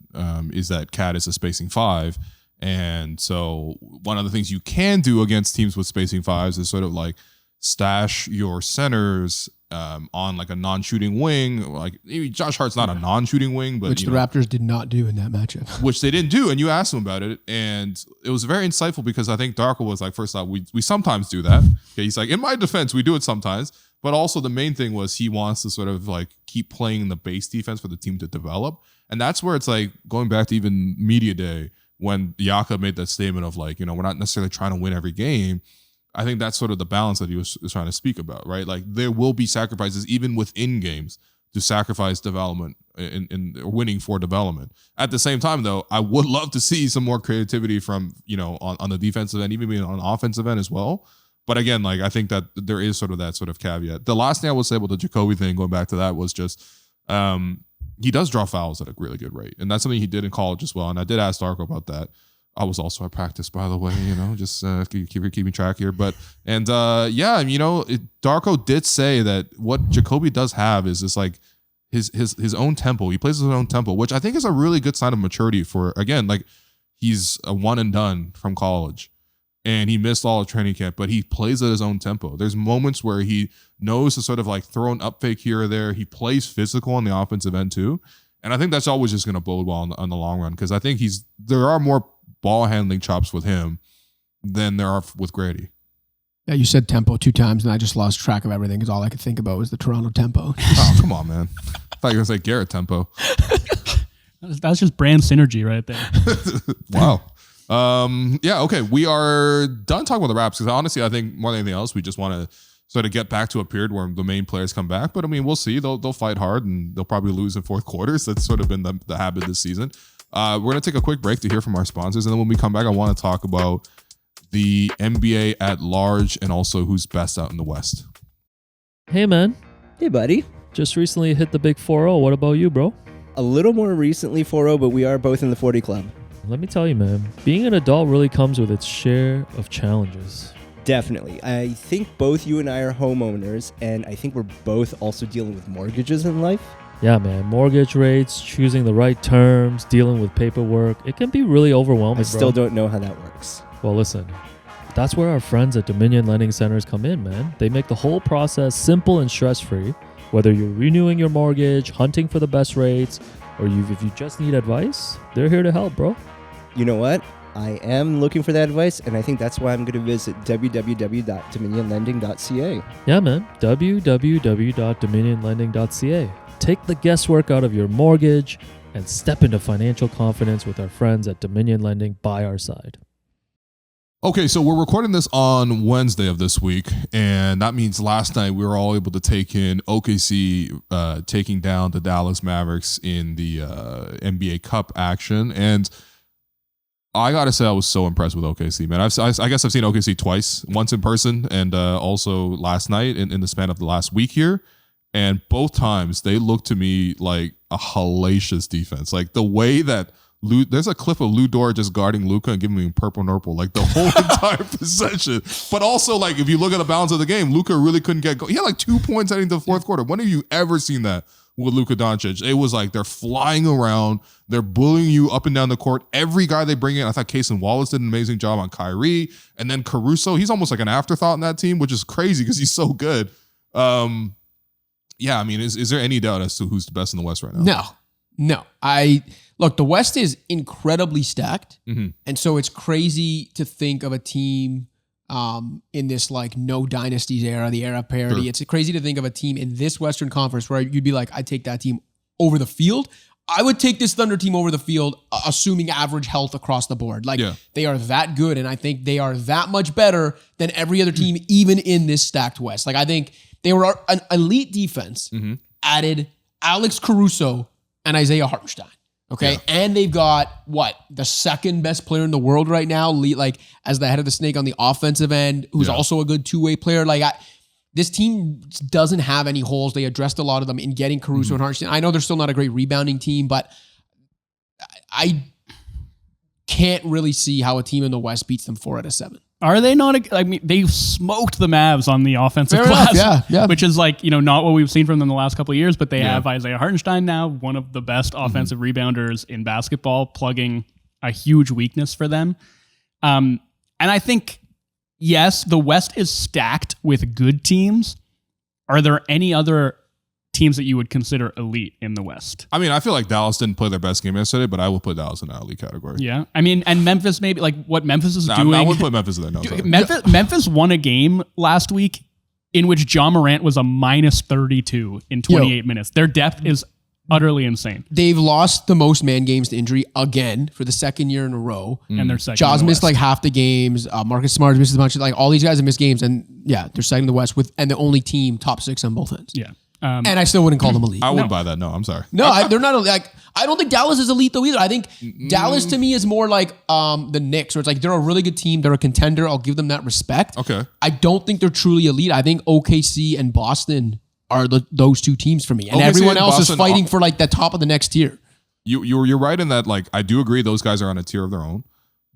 is that Cat is a spacing five. And so one of the things you can do against teams with spacing fives is sort of like stash your centers on like a non-shooting wing. Like maybe Josh Hart's not a non-shooting wing, but which the Raptors did not do in that matchup. Which they didn't do, and you asked him about it, and it was very insightful because I think Darko was like, first off, we sometimes do that. Okay, he's like, in my defense, we do it sometimes, but also the main thing was he wants to sort of like keep playing the base defense for the team to develop, and that's where it's like going back to even media day when Yaka made that statement of like, you know, we're not necessarily trying to win every game. I think that's sort of the balance that he was trying to speak about, right? Like there will be sacrifices even within games to sacrifice development in winning for development. At the same time, though, I would love to see some more creativity from, you know, on the defensive end, even on the offensive end as well. But again, like I think that there is sort of that sort of caveat. The last thing I would say about the Jacoby thing, going back to that, was just he does draw fouls at a really good rate, and that's something he did in college as well. And I did ask Darko about that. I was also at practice, by the way, you know, just keeping track here. But, and yeah, you know, Darko did say that what Jacoby does have is this like his own tempo. He plays his own tempo, which I think is a really good sign of maturity for, again, like he's a one and done from college and he missed all of training camp, but he plays at his own tempo. There's moments where he knows to sort of like throw an up fake here or there. He plays physical on the offensive end too. And I think that's always just going to bode well on the long run, because I think there are more ball handling chops with him than there are with Grady. Yeah, you said tempo 2 times, and I just lost track of everything because all I could think about was the Toronto tempo. Oh, come on, man. I thought you were going to say Garrett tempo. That's just brand synergy right there. Wow. Yeah, okay. We are done talking about the Raps because honestly, I think more than anything else, we just want to sort of get back to a period where the main players come back. But I mean, we'll see. They'll fight hard and they'll probably lose in fourth quarters. That's sort of been the habit this season. We're going to take a quick break to hear from our sponsors. And then when we come back, I want to talk about the NBA at large and also who's best out in the West. Hey, man. Hey, buddy. Just recently hit the big 4-0. What about you, bro? A little more recently 4-0, but we are both in the 40 club. Let me tell you, man, being an adult really comes with its share of challenges. Definitely. I think both you and I are homeowners, and I think we're both also dealing with mortgages in life. Yeah, man, mortgage rates, choosing the right terms, dealing with paperwork, it can be really overwhelming, I still don't know how that works. Well, listen, that's where our friends at Dominion Lending Centers come in, man. They make the whole process simple and stress-free. Whether you're renewing your mortgage, hunting for the best rates, or if you just need advice, they're here to help, bro. You know what? I am looking for that advice, and I think that's why I'm going to visit www.dominionlending.ca. Yeah, man, www.dominionlending.ca. Take the guesswork out of your mortgage and step into financial confidence with our friends at Dominion Lending by our side. Okay, so we're recording this on Wednesday of this week, and that means last night we were all able to take in OKC taking down the Dallas Mavericks in the NBA Cup action, and I gotta say I was so impressed with OKC, man. I guess I've seen OKC twice, once in person and also last night in the span of the last week here, and both times they looked to me like a hellacious defense. Like the way that there's a clip of Lou Dort just guarding Luka and giving him purple nurple like the whole entire possession. But also, like, if you look at the balance of the game, Luka really couldn't get go. He had like 2 points heading to the fourth quarter. When have you ever seen that with Luka Doncic? It was like they're flying around. They're bullying you up and down the court. Every guy they bring in, I thought Cason Wallace did an amazing job on Kyrie. And then Caruso, he's almost like an afterthought in that team, which is crazy because he's so good. Yeah, I mean, is there any doubt as to who's the best in the West right now? No. Look, the West is incredibly stacked. Mm-hmm. And so it's crazy to think of a team in this like no dynasties era, the era of parity. Sure. It's crazy to think of a team in this Western Conference where you'd be like, I'd take that team over the field. I would take this Thunder team over the field, assuming average health across the board. Like They are that good. And I think they are that much better than every other team, even in this stacked West. Like I think they were an elite defense, added Alex Caruso and Isaiah Hartenstein. Okay. Yeah. And they've got the second best player in the world right now, like as the head of the snake on the offensive end, who's also a good two-way player. Like this team doesn't have any holes. They addressed a lot of them in getting Caruso and Hartenstein. I know they're still not a great rebounding team, but I can't really see how a team in the West beats them 4 out of 7. Are they not? I mean, they've smoked the Mavs on the offensive glass, which is like, not what we've seen from them the last couple of years, but they have Isaiah Hartenstein now, one of the best offensive rebounders in basketball, plugging a huge weakness for them. And I think, yes, the West is stacked with good teams. Are there any other teams that you would consider elite in the West? I mean, I feel like Dallas didn't play their best game yesterday, but I will put Dallas in the elite category. Yeah. I mean, and Memphis maybe, like what Memphis is doing. I wouldn't put Memphis in there. No, Memphis won a game last week in which John Morant was a minus 32 in 28 minutes. Their depth is utterly insane. They've lost the most man games to injury again for the second year in a row. And they're second. Jaws missed like half the games. Marcus Smart missed a bunch of, like all these guys have missed games. And they're second in the West and the only team top 6 on both ends. Yeah. And I still wouldn't call them elite. I wouldn't buy that. No, I'm sorry. No, they're not like. I don't think Dallas is elite though either. I think Dallas to me is more like the Knicks, where it's like they're a really good team. They're a contender. I'll give them that respect. Okay. I don't think they're truly elite. I think OKC and Boston are those two teams for me, and OKC everyone else Boston is fighting for like the top of the next tier. You're right in that. Like I do agree, those guys are on a tier of their own.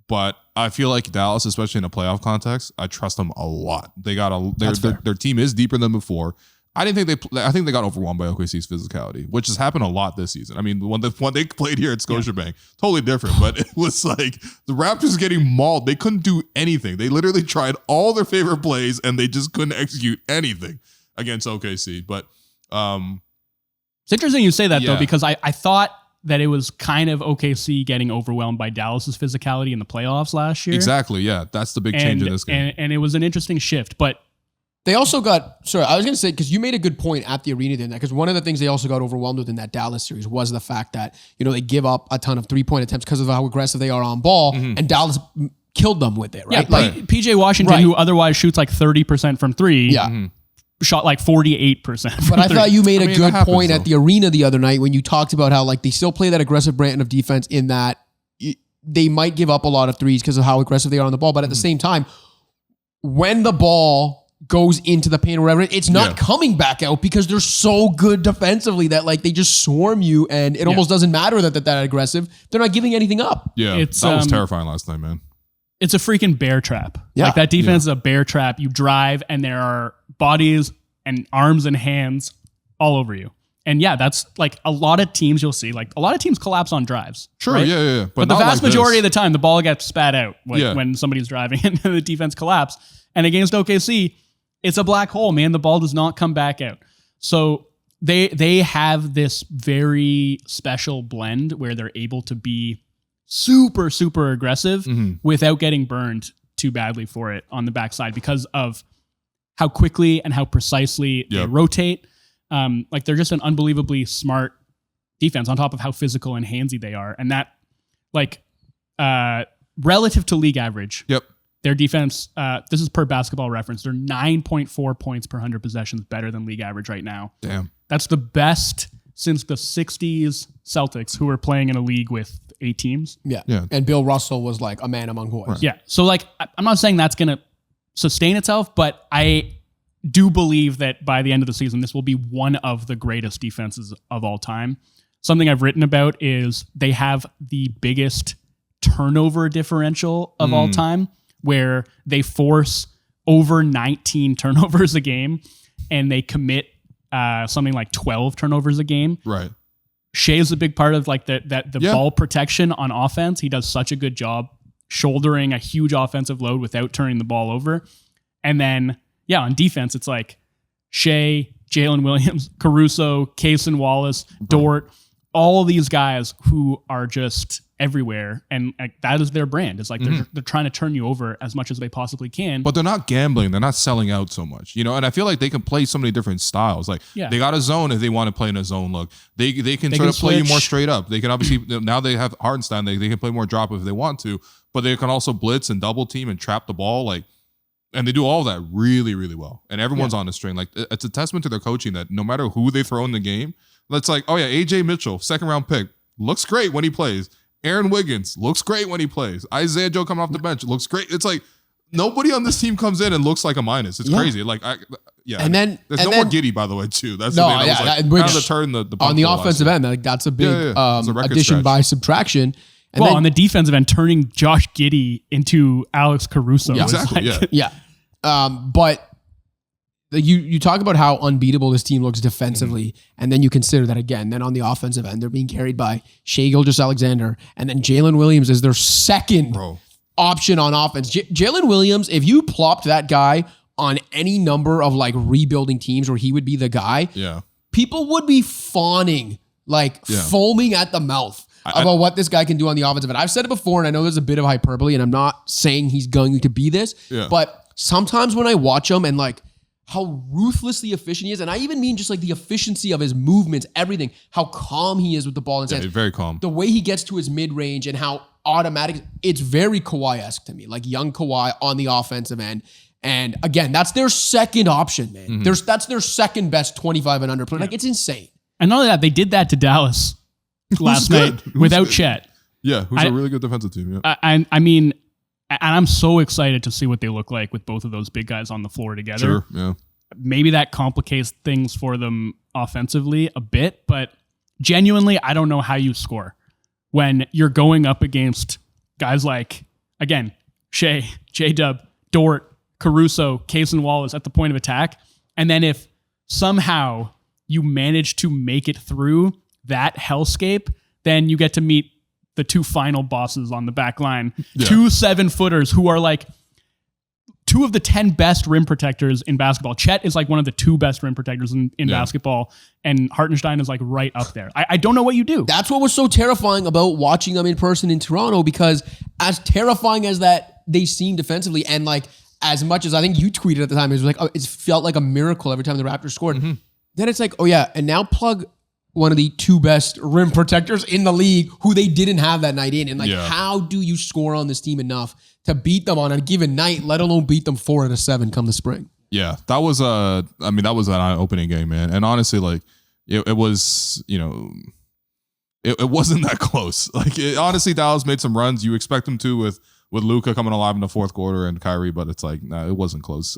But I feel like Dallas, especially in a playoff context, I trust them a lot. They got their team is deeper than before. I think they got overwhelmed by OKC's physicality, which has happened a lot this season. I mean, when they played here at Scotiabank, totally different, but it was like the Raptors getting mauled. They couldn't do anything. They literally tried all their favorite plays and they just couldn't execute anything against OKC. But it's interesting you say that though, because I thought that it was kind of OKC getting overwhelmed by Dallas's physicality in the playoffs last year. Exactly. Yeah. That's the big change in this game. And it was an interesting shift, but they also got, sorry, I was going to say, because you made a good point at the arena then, because one of the things they also got overwhelmed with in that Dallas series was the fact that, they give up a ton of 3-point attempts because of how aggressive they are on ball, and Dallas killed them with it, right? Yeah, like PJ Washington, who otherwise shoots like 30% from three, shot like 48%. But I thought you made a good point at the arena the other night when you talked about how like they still play that aggressive brand of defense in that they might give up a lot of threes because of how aggressive they are on the ball. But at the same time, when the ball goes into the paint or whatever, it's not coming back out because they're so good defensively that like they just swarm you and it almost doesn't matter that they're that aggressive. They're not giving anything up. Yeah, that was terrifying last night, man. It's a freaking bear trap. Yeah. Like that defense is a bear trap. You drive and there are bodies and arms and hands all over you. And yeah, that's like a lot of teams you'll see. Like a lot of teams collapse on drives. Sure, right? yeah. But the vast majority of the time, the ball gets spat out when somebody's driving and the defense collapse. And against OKC, it's a black hole, man. The ball does not come back out. So they have this very special blend where they're able to be super, super aggressive without getting burned too badly for it on the backside because of how quickly and how precisely they rotate. Like they're just an unbelievably smart defense on top of how physical and handsy they are. And that like relative to league average. Yep. Their defense, this is per Basketball Reference, they're 9.4 points per 100 possessions better than league average right now. Damn. That's the best since the 60s Celtics, who were playing in a league with 8 teams. Yeah. And Bill Russell was like a man among boys. Right. Yeah. So like, I'm not saying that's going to sustain itself, but I do believe that by the end of the season, this will be one of the greatest defenses of all time. Something I've written about is they have the biggest turnover differential of all time, where they force over 19 turnovers a game and they commit something like 12 turnovers a game. Right. Shea is a big part of like the ball protection on offense. He does such a good job shouldering a huge offensive load without turning the ball over. And then, on defense, it's like Shea, Jalen Williams, Caruso, Case and Wallace, Dort, all of these guys who are just everywhere. And that is their brand. It's like they're trying to turn you over as much as they possibly can. But they're not gambling. They're not selling out so much, And I feel like they can play so many different styles. Like they got a zone if they want to play in a zone look. They can sort of play you more straight up. They can obviously, now they have Hartenstein, they can play more drop if they want to, but they can also blitz and double team and trap the ball. And they do all that really, really well. And everyone's on the string. Like it's a testament to their coaching that no matter who they throw in the game, it's like, AJ Mitchell, 2nd round pick, looks great when he plays. Aaron Wiggins looks great when he plays. Isaiah Joe coming off the bench looks great. It's like nobody on this team comes in and looks like a minus. It's crazy. Like And then there's no more Giddey, by the way, too. That's no, the thing that was like, which, kind of the turn the on the offensive end. Like that's a big addition stretch. by subtraction. And on the defensive end, turning Josh Giddey into Alex Caruso. Yeah, exactly. But you talk about how unbeatable this team looks defensively, and then you consider that again. Then on the offensive end, they're being carried by Shai Gilgeous-Alexander, and then Jalen Williams is their second option on offense. Jalen Williams, if you plopped that guy on any number of like rebuilding teams where he would be the guy, people would be fawning, foaming at the mouth about what this guy can do on the offensive end. I've said it before, and I know there's a bit of hyperbole, and I'm not saying he's going to be this, but sometimes when I watch him and like how ruthlessly efficient he is, and I even mean just like the efficiency of his movements, everything, how calm he is with the ball. And he's very calm. The way he gets to his mid-range and how automatic, it's very Kawhi-esque to me, like young Kawhi on the offensive end. And again, that's their second option, man. That's their second best 25 and under player. Like it's insane. And not only that, they did that to Dallas last night without Chet. Yeah, who's a really good defensive team. Yeah. I mean, and I'm so excited to see what they look like with both of those big guys on the floor together. Sure, yeah. Maybe that complicates things for them offensively a bit, but genuinely, I don't know how you score when you're going up against guys like, again, Shea, J-Dub, Dort, Caruso, Case and Wallace at the point of attack. And then if somehow you manage to make it through that hellscape, then you get to meet the 2 final bosses on the back line. 2 7-footers who are like 2 two of the 10 best rim protectors in basketball. Chet is like one of the 2 best rim protectors in basketball, and Hartenstein is like right up there. I don't know what you do. That's what was so terrifying about watching them in person in Toronto, because as terrifying as that they seem defensively, and like as much as I think you tweeted at the time, it was like, oh, it felt like a miracle every time the Raptors scored. Then it's like, oh yeah, and now plug one of the 2 best rim protectors in the league who they didn't have that night in. And like, how do you score on this team enough to beat them on a given night, let alone beat them 4 out of 7 come the spring? Yeah, that was an eye-opening game, man. And honestly, like it was, it wasn't that close. Like honestly, Dallas made some runs. You expect them to with Luka coming alive in the fourth quarter and Kyrie, but it's like, nah, it wasn't close.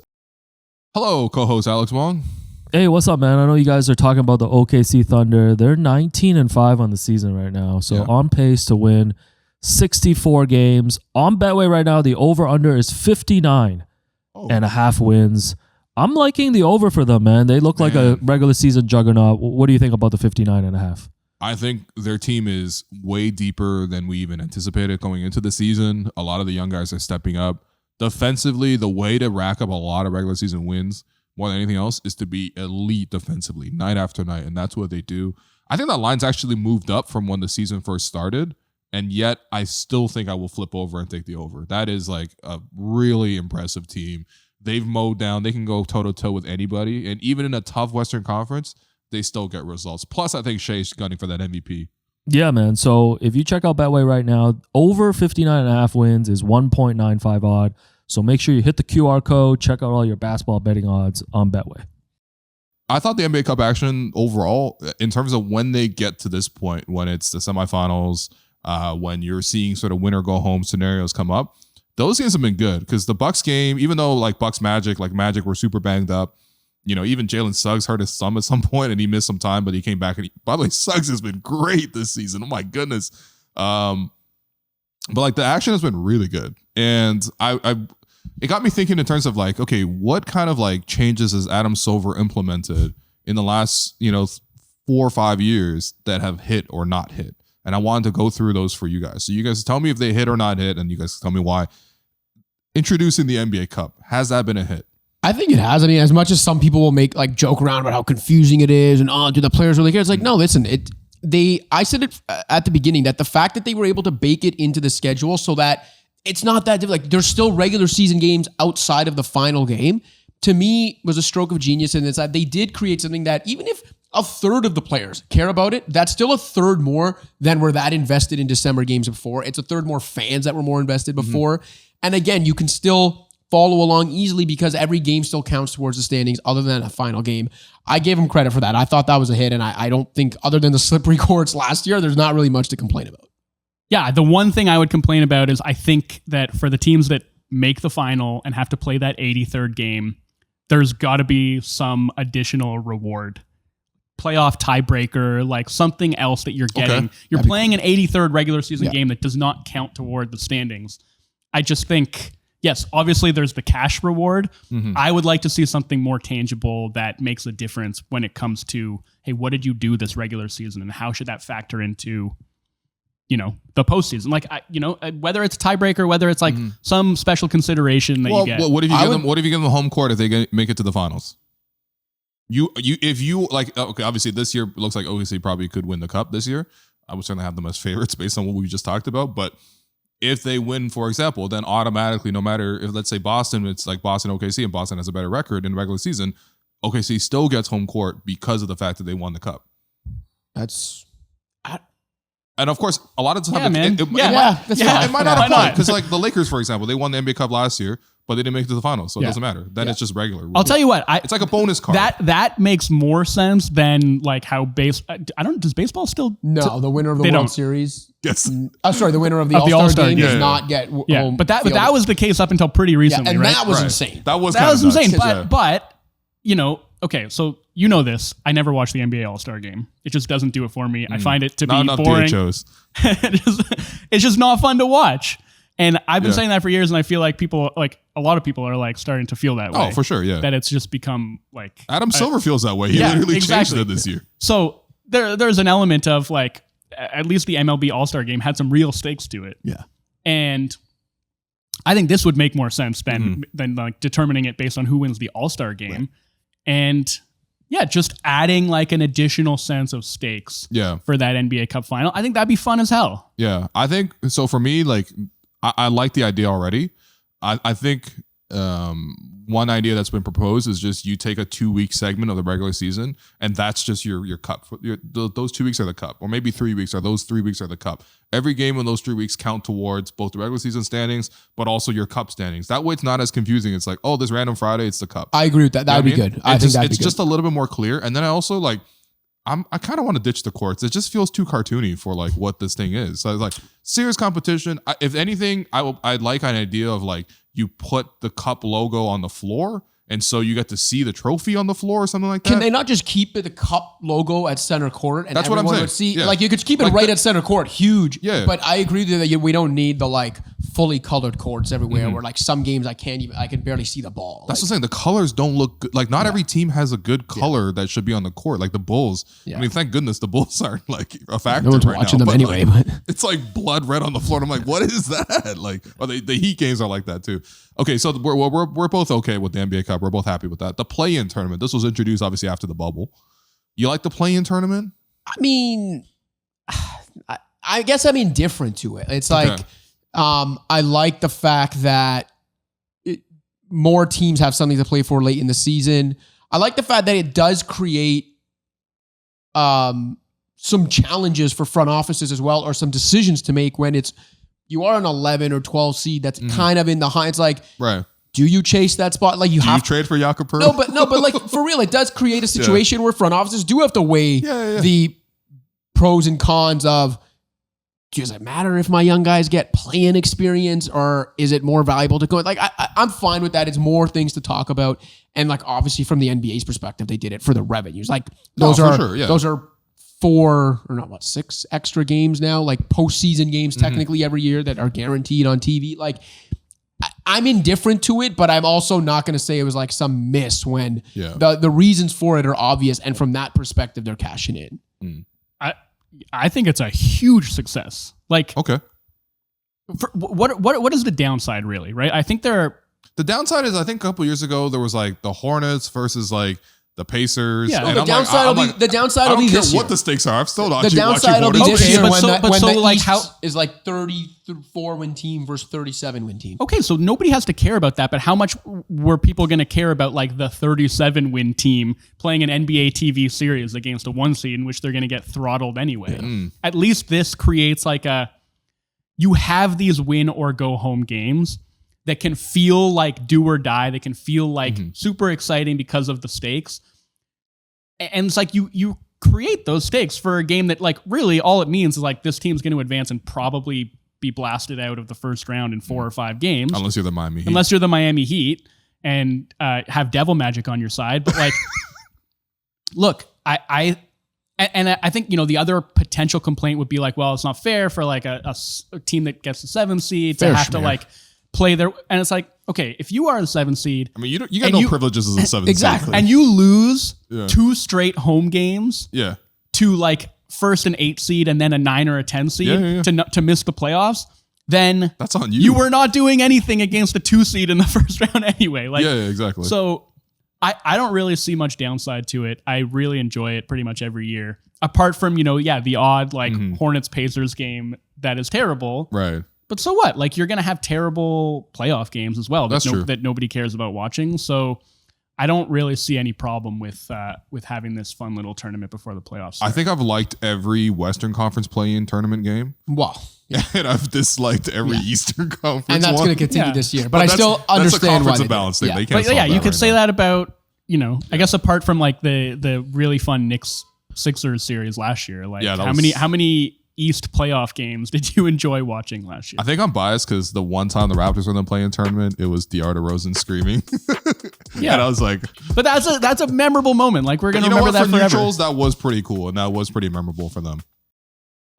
Hello, co-host Alex Wong. Hey, what's up, man? I know you guys are talking about the OKC Thunder. They're 19-5 on the season right now, so on pace to win 64 games. On Betway right now, the over-under is 59.5 wins. I'm liking the over for them, man. They look like a regular season juggernaut. What do you think about the 59.5? I think their team is way deeper than we even anticipated going into the season. A lot of the young guys are stepping up. Defensively, the way to rack up a lot of regular season wins more than anything else is to be elite defensively night after night, and that's what they do. I think that line's actually moved up from when the season first started, and yet I still think I will flip over and take the over. That is like a really impressive team. They've mowed down. They can go toe-to-toe with anybody, and even in a tough Western Conference, they still get results. Plus, I think Shea's gunning for that MVP. Yeah, man. So if you check out Betway right now, over 59.5 wins is 1.95 odd. So make sure you hit the QR code, check out all your basketball betting odds on Betway. I thought the NBA Cup action overall, in terms of when they get to this point, when it's the semifinals, when you're seeing sort of winner go home scenarios come up, those games have been good, because the Bucks game, even though like Bucks Magic were super banged up, even Jalen Suggs hurt his thumb at some point and he missed some time, but he came back. And by the way, Suggs has been great this season. Oh my goodness. But like the action has been really good. And it got me thinking in terms of like, okay, what kind of like changes has Adam Silver implemented in the last, 4 or 5 years that have hit or not hit? And I wanted to go through those for you guys. So you guys tell me if they hit or not hit, and you guys tell me why. Introducing the NBA Cup, has that been a hit? I think it has. I mean, as much as some people will make like joke around about how confusing it is and do the players really care? It's like, no, listen, I said it at the beginning that the fact that they were able to bake it into the schedule so that it's not that difficult. Like, there's still regular season games outside of the final game, to me was a stroke of genius in that they did create something that even if a third of the players care about it, that's still a third more than were that invested in December games before. It's a third more fans that were more invested before. And again, you can still follow along easily because every game still counts towards the standings other than a final game. I gave them credit for that. I thought that was a hit, and I don't think, other than the slippery courts last year, there's not really much to complain about. Yeah, the one thing I would complain about is I think that for the teams that make the final and have to play that 83rd game, there's got to be some additional reward. Playoff tiebreaker, like something else that you're getting. Okay. You're playing an 83rd regular season game that does not count toward the standings. I just think, yes, obviously there's the cash reward. I would like to see something more tangible that makes a difference when it comes to, hey, what did you do this regular season and how should that factor into, the postseason? Like, whether it's a tiebreaker, whether it's like some special consideration that you get. What if you give them home court if they make it to the finals? If you like, okay, obviously this year looks like OKC probably could win the cup this year. I would certainly have them as favorites based on what we just talked about. But if they win, for example, then automatically, no matter if, let's say Boston, it's like Boston, OKC, and Boston has a better record in the regular season, OKC still gets home court because of the fact that they won the cup. And of course, a lot of times, it might not apply because, like the Lakers, for example, they won the NBA Cup last year, but they didn't make it to the finals, so it doesn't matter. Then it's just regular. I'll tell you what, it's like a bonus card. That makes more sense than like how does baseball still? No, the winner of the World Series. Yes. The winner of the All-Star game does not get home. But that was the case up until pretty recently, and right? that was insane. That was insane. But okay, so this. I never watched the NBA All-Star game. It just doesn't do it for me. I find it to be boring. It's just not fun to watch. And I've been saying that for years, and I feel like a lot of people are like starting to feel that way. Oh, for sure, yeah. That it's just become like Adam Silver feels that way. He literally changed it this year. So there's an element of like, at least the MLB All-Star game had some real stakes to it. Yeah. And I think this would make more sense than like determining it based on who wins the All-Star game. Right. And yeah, just adding like an additional sense of stakes for that NBA Cup final. I think that'd be fun as hell. Yeah, I think so. For me, like I like the idea already. I think one idea that's been proposed is just you take a 2-week segment of the regular season, and that's just your cup. Those 2 weeks are the cup, or maybe 3 weeks are those 3 weeks are the cup. Every game in those 3 weeks count towards both the regular season standings, but also your cup standings. That way, it's not as confusing. It's like, oh, this random Friday, it's the cup. I agree with that. That would be good. I think it's just a little bit more clear. And then I also like, I kind of want to ditch the courts. It just feels too cartoony for like what this thing is. So like serious competition. If anything, I'd like an idea of like you put the cup logo on the floor, and so you get to see the trophy on the floor or something like that. Can they not just keep the cup logo at center court? And that's what I'm saying. Would see, yeah. Like you could keep it like right at center court, huge. Yeah. But I agree that we don't need the like fully colored courts everywhere. Where like some games I can barely see the ball. That's what I'm saying. The colors don't look good. Like not every team has a good color that should be on the court. Like the Bulls. Yeah. I mean, thank goodness the Bulls aren't like a factor. No one's right watching now, them anyway. Like, but it's like blood red on the floor. And I'm like, what is that? Like, or the Heat games are like that too. Okay, so we're both okay with the NBA Cup. We're both happy with that. The play-in tournament. This was introduced obviously after the bubble. You like the play-in tournament? I mean, I guess I'm indifferent to it. It's like I like the fact that more teams have something to play for late in the season. I like the fact that it does create some challenges for front offices as well, or some decisions to make when you are an 11 or 12 seed that's kind of in the high. It's like, right. Do you chase that spot? Like you have to trade for Jakob Poeltl? No, but like for real, it does create a situation where front offices do have to weigh the pros and cons of, does it matter if my young guys get play-in experience, or is it more valuable to go? Like I'm fine with that. It's more things to talk about. And like obviously from the NBA's perspective, they did it for the revenues. Like those are 6 extra games now, like postseason games technically every year that are guaranteed on TV. Like I'm indifferent to it, but I'm also not going to say it was like some miss when the reasons for it are obvious. And from that perspective, they're cashing in. I think it's a huge success. Like, okay. What is the downside really? Right. I think the downside is, I think a couple years ago, there was like the Hornets versus like the Pacers. Yeah. And the downside will be this year. I don't care what the stakes are. I'm still not the downside will be Hornets. this year when the East how is like 34 win team versus 37 win team. Okay, so nobody has to care about that, but how much were people going to care about like the 37 win team playing an NBA TV series against a 1 seed in which they're going to get throttled anyway? At least this creates like you have these win or go home games that can feel like do or die. They can feel like super exciting because of the stakes. And it's like you create those stakes for a game that like really all it means is like this team's going to advance and probably be blasted out of the first round in 4 or 5 games. Unless you're the Miami Heat. Unless you're the Miami Heat and have devil magic on your side. But like, look, I think, the other potential complaint would be like, well, it's not fair for like a team that gets the 7th seed to have to like play their, and it's like, okay, if you are the 7th seed, I mean, you got no privileges as a 7th exactly. seed. And you lose 2 straight home games to like 1st and 8th seed and then a 9 or a 10 seed to miss the playoffs, then that's on you. You were not doing anything against a 2 seed in the first round anyway. Like, exactly. So I don't really see much downside to it. I really enjoy it pretty much every year. Apart from, the odd like Hornets Pacers game that is terrible. Right. But so what? Like you're going to have terrible playoff games as well that nobody cares about watching. So I don't really see any problem with having this fun little tournament before the playoffs start. I think I've liked every Western Conference play-in tournament game. Wow. Yeah. And I've disliked every Eastern Conference and that's going to continue this year. But I still understand that's a conference why imbalance thing. Yeah. They can't but yeah, you could say now. that about, I guess apart from like the really fun Knicks Sixers series last year. Like how many East playoff games did you enjoy watching last year? I think I'm biased because the one time the Raptors were in the play-in tournament, it was DeAr DeRozan screaming. And I was like, but that's a memorable moment. Like we're gonna remember that for forever. Neutrals, that was pretty cool, and that was pretty memorable for them.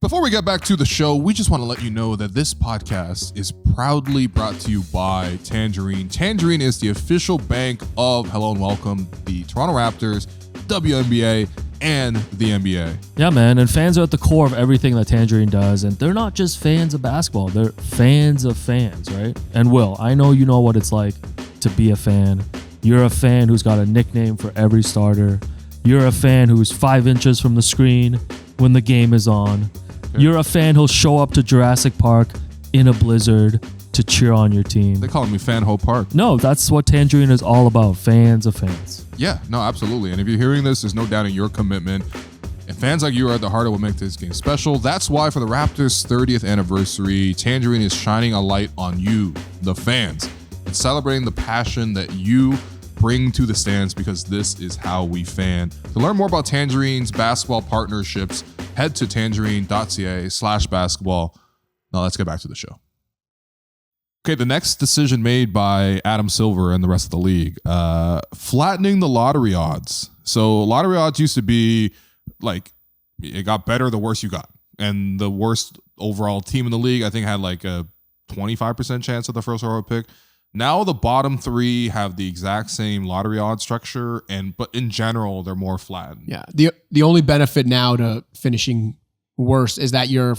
Before we get back to the show, we just want to let you know that this podcast is proudly brought to you by Tangerine. Tangerine is the official bank of Hello and Welcome, the Toronto Raptors, WNBA, and the NBA. Yeah, man. And fans are at the core of everything that Tangerine does. And they're not just fans of basketball. They're fans of fans, right? And Will, I know you know what it's like to be a fan. You're a fan who's got a nickname for every starter. You're a fan who's 5 inches from the screen when the game is on. Okay. You're a fan who'll show up to Jurassic Park in a blizzard to cheer on your team. They call me Fan Ho Park. No, that's what Tangerine is all about. Fans of fans. Yeah, no, absolutely. And if you're hearing this, there's no doubting your commitment. And fans like you are at the heart of what makes this game special. That's why for the Raptors' 30th anniversary, Tangerine is shining a light on you, the fans, and celebrating the passion that you bring to the stands, because this is how we fan. To learn more about Tangerine's basketball partnerships, head to tangerine.ca/basketball. Now let's get back to the show. Okay, the next decision made by Adam Silver and the rest of the league, flattening the lottery odds. So lottery odds used to be like, it got better the worse you got. And the worst overall team in the league, I think, had like a 25% chance of the first overall pick. Now the bottom 3 have the exact same lottery odds structure, but in general, they're more flattened. Yeah. The only benefit now to finishing worse is that your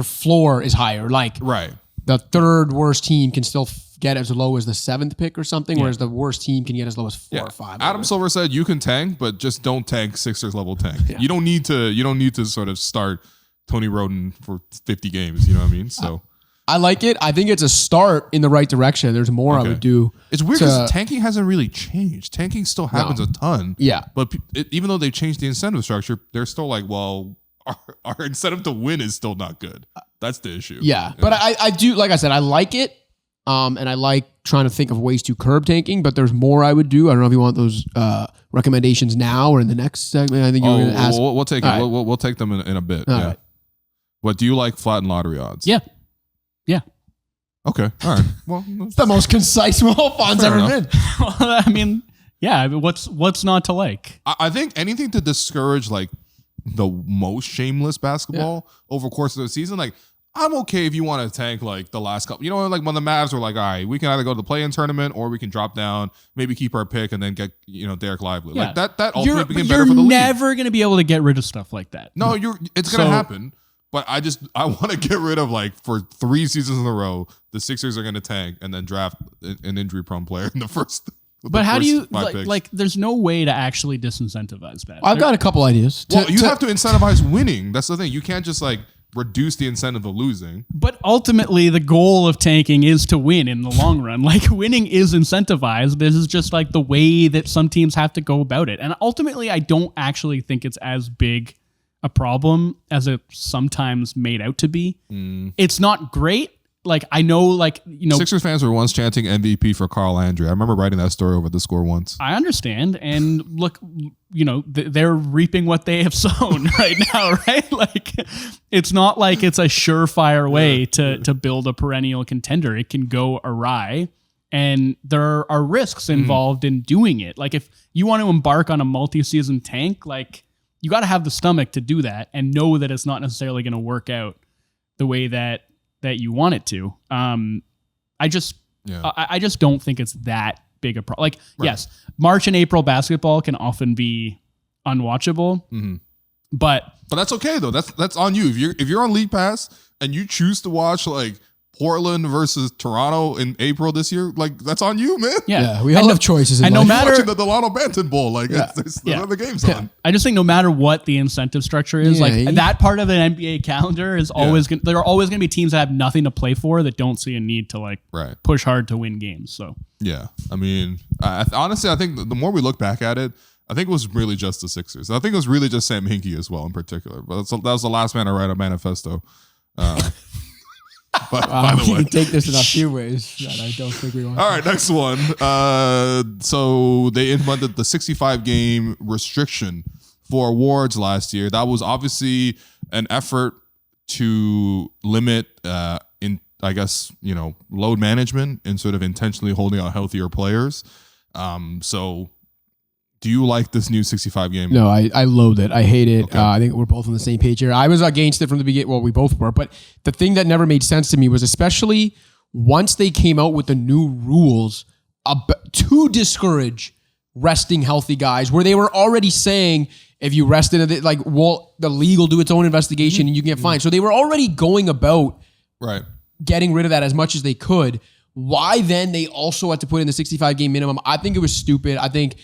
floor is higher. Like, right. The third worst team can still get as low as the 7th pick or something, whereas the worst team can get as low as 4 or 5. Adam Silver said you can tank, but just don't tank Sixers level tank. Yeah. You don't need to sort of start Tony Roden for 50 games. You know what I mean? So I like it. I think it's a start in the right direction. There's more I would do. It's weird because tanking hasn't really changed. Tanking still happens a ton. Yeah. But even though they've changed the incentive structure, they're still like, well, our incentive to win is still not good. That's the issue. Yeah. But I do, like I said, I like it. And I like trying to think of ways to curb tanking, but there's more I would do. I don't know if you want those recommendations now or in the next segment. I think you're going to ask. We'll take it. Right. We'll take them in a bit. All right. What do you like flattened lottery odds? Yeah. Yeah. Okay. All right. Well, it's the most concise Wolfond's ever been. Well, I mean, yeah. What's not to like? I think anything to discourage like the most shameless basketball over the course of the season. Like, I'm okay if you want to tank like the last couple. You know, like when the Mavs were like, all right, we can either go to the play-in tournament or we can drop down, maybe keep our pick and then get Derek Lively. Yeah. Like that ultimately became better for the league. You're never going to be able to get rid of stuff like that. No, it's going to happen. But I want to get rid of, like, for 3 seasons in a row, the Sixers are going to tank and then draft an injury-prone player in the first. But how do you like? There's no way to actually disincentivize that. I've got a couple ideas. Well, you have to incentivize winning. That's the thing. You can't just like reduce the incentive of losing. But ultimately, the goal of tanking is to win in the long run. Like, winning is incentivized. This is just like the way that some teams have to go about it. And ultimately, I don't actually think it's as big a problem as it sometimes made out to be. It's not great. Like, I know, like, Sixers fans were once chanting MVP for Carl Landry. I remember writing that story over theScore once. I understand. And look, they're reaping what they have sown right now, right? Like, it's not like it's a surefire way to build a perennial contender. It can go awry. And there are risks involved in doing it. Like, if you want to embark on a multi-season tank, like, you got to have the stomach to do that and know that it's not necessarily going to work out the way that you want it to. I just don't think it's that big a problem. Like, yes, March and April basketball can often be unwatchable, but that's okay though. That's on you. If you're on League Pass and you choose to watch like Portland versus Toronto in April this year, like that's on you, man. Yeah, we all have choices. And no matter watching the Delano Banton Bowl, like there's other games on. I just think no matter what the incentive structure is, that part of an NBA calendar is always going. There are always going to be teams that have nothing to play for that don't see a need to push hard to win games. So yeah, I mean, honestly, I think the more we look back at it, I think it was really just the Sixers. I think it was really just Sam Hinkie as well in particular. But that was the last man to write a manifesto. But by the way, you can take this in a few ways that I don't think we want. All right, next one. So they implemented the 65-game restriction for awards last year. That was obviously an effort to limit, load management and sort of intentionally holding out healthier players. So do you like this new 65-game? No, I loathe it. I hate it. Okay. I think we're both on the same page here. I was against it from the beginning. Well, we both were. But the thing that never made sense to me was especially once they came out with the new rules to discourage resting healthy guys, where they were already saying if you rest in it, like, well, the league will do its own investigation and you can get fined. So they were already going about getting rid of that as much as they could. Why then they also had to put in the 65 game minimum? I think it was stupid. I think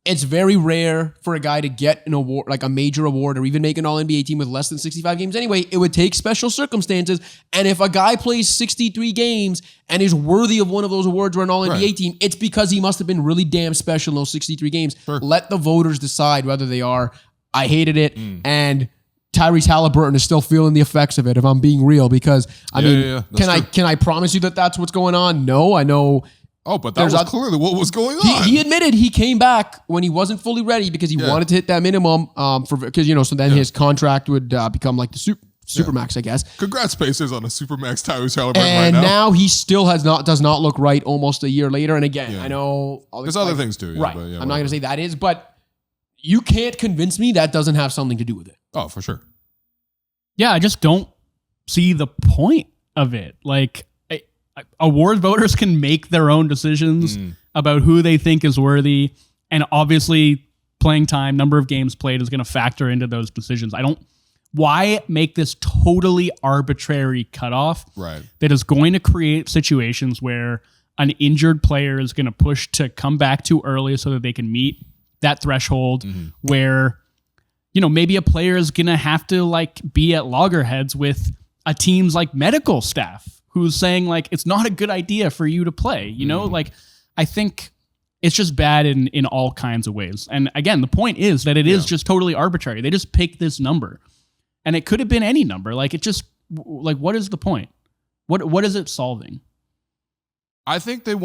it's very rare for a guy to get an award, like a major award, or even make an all-NBA team with less than 65 games. Anyway, it would take special circumstances. And if a guy plays 63 games and is worthy of one of those awards or an all-NBA team, it's because he must have been really damn special in those 63 games. Sure. Let the voters decide whether they are. I hated it. And Tyrese Halliburton is still feeling the effects of it, if I'm being real, because can I promise you that that's what's going on? No, I know. Oh, but that was clearly what was going on. He admitted he came back when he wasn't fully ready because he wanted to hit that minimum because so then his contract would become like the supermax, I guess. Congrats, Pacers, on a supermax Tyrese Halliburton and right now. now he still does not look right almost a year later. And again, I know there's other things too. Right. But I'm not going to say that is, but you can't convince me that doesn't have something to do with it. Oh, for sure. Yeah, I just don't see the point of it. Like, award voters can make their own decisions about who they think is worthy. And obviously, playing time, number of games played is going to factor into those decisions. Why make this totally arbitrary cutoff that is going to create situations where an injured player is going to push to come back too early so that they can meet that threshold where, maybe a player is going to have to like be at loggerheads with a team's like medical staff who's saying like, it's not a good idea for you to play, like I think it's just bad in all kinds of ways. And again, the point is that it is just totally arbitrary. They just pick this number and it could have been any number. Like it just what is the point? What is it solving? I think the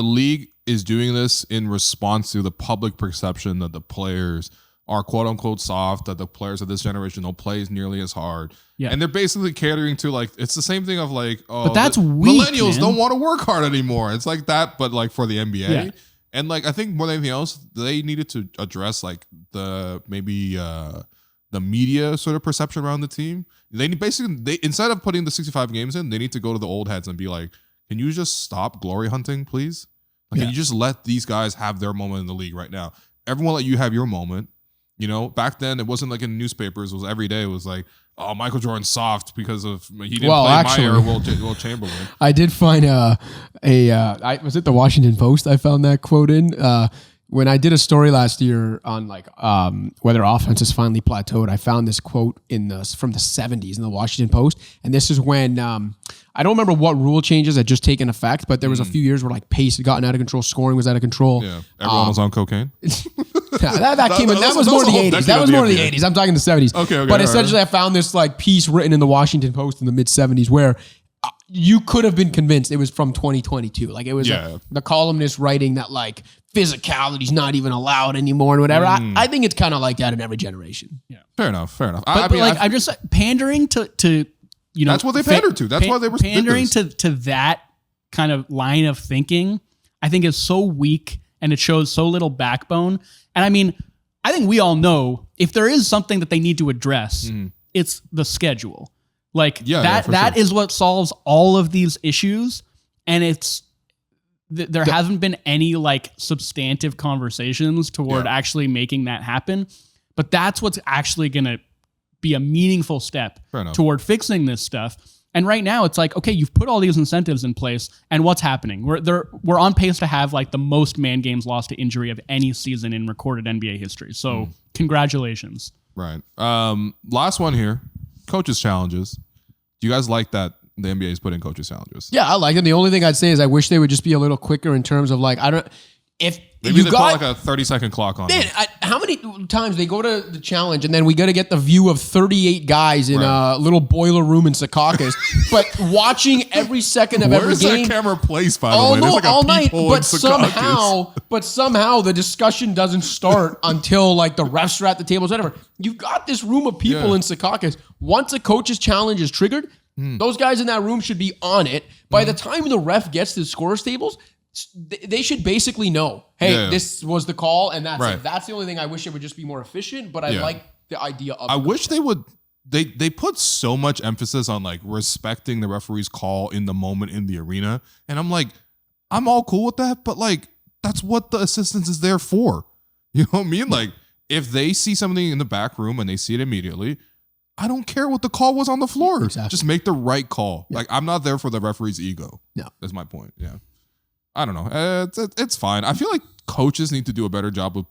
league is doing this in response to the public perception that the players are quote unquote soft, that the players of this generation don't play nearly as hard. Yeah. And they're basically catering to like, it's the same thing of like, but that's weak, millennials don't want to work hard anymore. It's like that, but like for the NBA. Yeah. And like, I think more than anything else, they needed to address like the media sort of perception around the team. They basically, instead of putting the 65 games in, they need to go to the old heads and be like, can you just stop glory hunting, please? Like, can you just let these guys have their moment in the league right now? Everyone let you have your moment. Back then it wasn't like in the newspapers. It was every day. It was like, oh, Michael Jordan's soft because of he didn't play my era, Will Chamberlain. I did find was it the Washington Post? I found that quote in when I did a story last year on like whether offense has finally plateaued. I found this quote from the 70s in the Washington Post, and this is when I don't remember what rule changes had just taken effect, but there was a few years where like pace had gotten out of control, scoring was out of control. Yeah, everyone was on cocaine. That was more the 80s. That was more the 80s. I'm talking the 70s. Okay. But essentially, I found this like piece written in the Washington Post in the mid 70s where you could have been convinced it was from 2022. Like it was the columnist writing that like physicality is not even allowed anymore and whatever. I think it's kind of like that in every generation. Yeah, fair enough. I'm just pandering to that's what they pandered to. That's why they were pandering to that kind of line of thinking. I think is so weak and it shows so little backbone. And I mean, I think we all know if there is something that they need to address, it's the schedule. Like that is what solves all of these issues. And there hasn't been any like substantive conversations toward actually making that happen. But that's what's actually going to be a meaningful step toward fixing this stuff. And right now it's like, okay, you've put all these incentives in place and what's happening? We're on pace to have like the most man games lost to injury of any season in recorded NBA history. So congratulations. Right. Last one here, coaches challenges. Do you guys like that the NBA is putting coaches challenges? Yeah, I like it. The only thing I'd say is I wish they would just be a little quicker in terms of like, Maybe they put like a 30-second clock on it. How many times they go to the challenge and then we got to get the view of 38 guys in a little boiler room in Secaucus, but watching every second of every game. Where's that camera placed, by the way? There's like all night, but somehow the discussion doesn't start until like the refs are at the tables, whatever. You've got this room of people in Secaucus. Once a coach's challenge is triggered, those guys in that room should be on it. By the time the ref gets to the scorer's tables, they should basically know, hey, this was the call, and that's it. That's the only thing I wish it would just be more efficient, but I like the idea of it. I wish they would, they put so much emphasis on like respecting the referee's call in the moment in the arena, and I'm like, I'm all cool with that, but like, that's what the assistance is there for. You know what I mean? Like, if they see something in the back room and they see it immediately, I don't care what the call was on the floor. Exactly. Just make the right call. Yeah. Like, I'm not there for the referee's ego. No. That's my point. Yeah. I don't know. It's fine. I feel like coaches need to do a better job of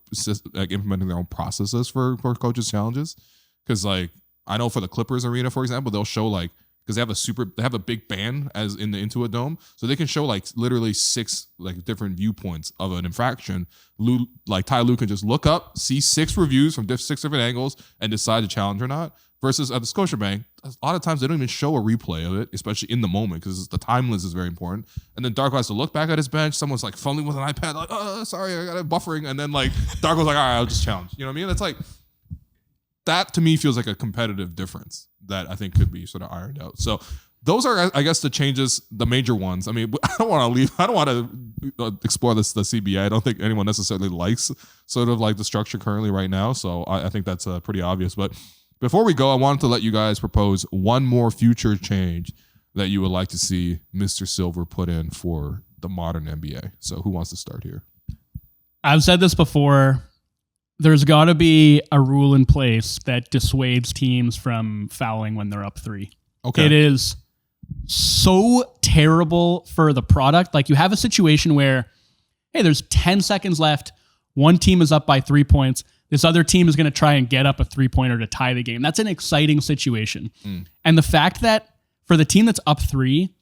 like implementing their own processes for coaches' challenges. Because, like, I know for the Clippers arena, for example, they'll show, like, because they have a big band as in the Intuit Dome, so they can show like literally 6 like different viewpoints of an infraction. Ty Lue can just look up, see 6 reviews from 6 different angles, and decide to challenge or not. Versus at the Scotiabank, a lot of times they don't even show a replay of it, especially in the moment, because the timeless is very important. And then Darko has to look back at his bench. Someone's like fumbling with an iPad, like, oh, sorry, I got it buffering. And then like Darko's like, all right, I'll just challenge. You know what I mean? That's like, that to me feels like a competitive difference that I think could be sort of ironed out. So those are, I guess, the changes, the major ones. I mean, I don't want to explore the CBA. I don't think anyone necessarily likes sort of like the structure currently right now. So I think that's pretty obvious. But before we go, I wanted to let you guys propose one more future change that you would like to see Mr. Silver put in for the modern NBA. So who wants to start here? I've said this before. There's got to be a rule in place that dissuades teams from fouling when they're up 3. Okay. It is so terrible for the product. Like, you have a situation where, hey, there's 10 seconds left. One team is up by 3 points. This other team is going to try and get up a 3-pointer to tie the game. That's an exciting situation. And the fact that for the team that's up 3,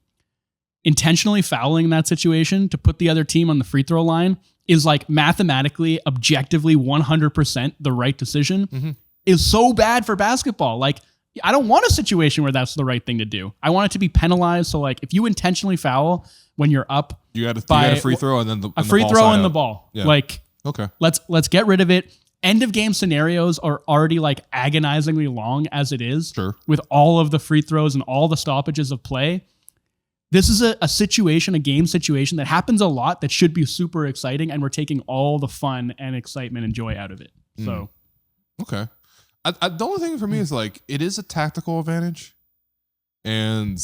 intentionally fouling in that situation to put the other team on the free throw line is like mathematically, objectively 100% the right decision is so bad for basketball. Like, I don't want a situation where that's the right thing to do. I want it to be penalized. So like, if you intentionally foul when you're up, you got a free throw and then a free throw and the ball. Yeah. Like, okay, let's get rid of it. End of game scenarios are already like agonizingly long as it is. Sure. With all of the free throws and all the stoppages of play. This is a situation, a game situation that happens a lot that should be super exciting, and we're taking all the fun and excitement and joy out of it. So, okay. The only thing for me is like, it is a tactical advantage, and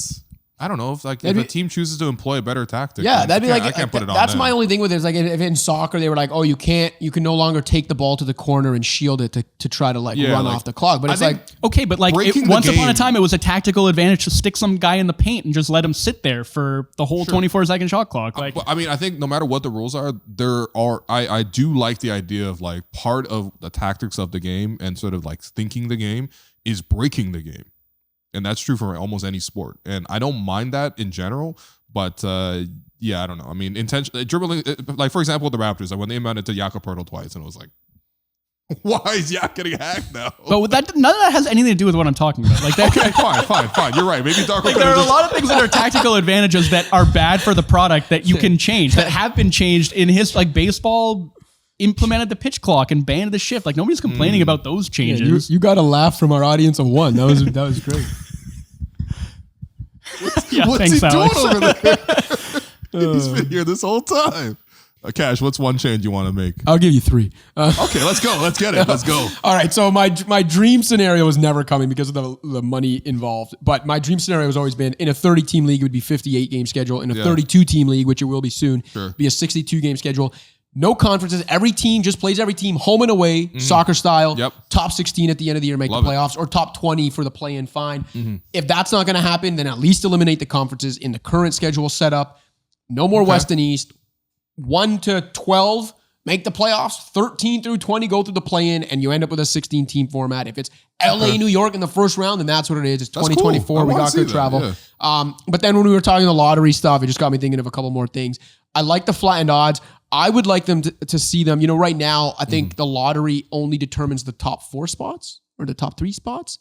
I don't know if a team chooses to employ a better tactic. Yeah, that'd be like, I can't put it on. That's them. my only thing with it. Is like, if in soccer they were like, oh, you can no longer take the ball to the corner and shield it to try to run off the clock. But it's like, okay, but like once upon a time, it was a tactical advantage to stick some guy in the paint and just let him sit there for the whole 24-second shot clock. Like, I mean, I think no matter what the rules are, I do like the idea of like part of the tactics of the game and sort of like thinking the game is breaking the game. And that's true for almost any sport. And I don't mind that in general. But yeah, I don't know. I mean, dribbling, like for example, the Raptors, like when they invented to Jakob Poeltl twice, and it was like, why is Yak getting hacked now? But none of that has anything to do with what I'm talking about. Like, okay, fine. You're right. Maybe Darko like, there are a lot of things that are tactical advantages that are bad for the product that you can change, that have been changed in his, like, baseball implemented the pitch clock and banned the shift. Like, nobody's complaining about those changes. you got a laugh from our audience of 1. That was great. What's he doing over there? He's been here this whole time. Cash, what's one change you want to make? I'll give you 3. Okay, let's go. Let's get it. Let's go. All right. So my dream scenario was never coming because of the money involved. But my dream scenario has always been in a 30-team league, it would be 58-game schedule. In a 32-team league, which it will be soon, be a 62-game schedule. No conferences. Every team just plays every team home and away, soccer style. Yep. Top 16 at the end of the year make the playoffs, or top 20 for the play-in. Fine. If that's not going to happen, then at least eliminate the conferences in the current schedule setup. No more West and East. 1 to 12 make the playoffs. 13 through 20 go through the play-in, and you end up with a 16-team format. If it's LA, New York in the first round, then that's what it is. It's 2024. Cool. We got good travel. Yeah. But then when we were talking the lottery stuff, it just got me thinking of a couple more things. I like the flattened odds. I would like them to see them. You know, right now, I think the lottery only determines the top 4 spots or the top 3 spots.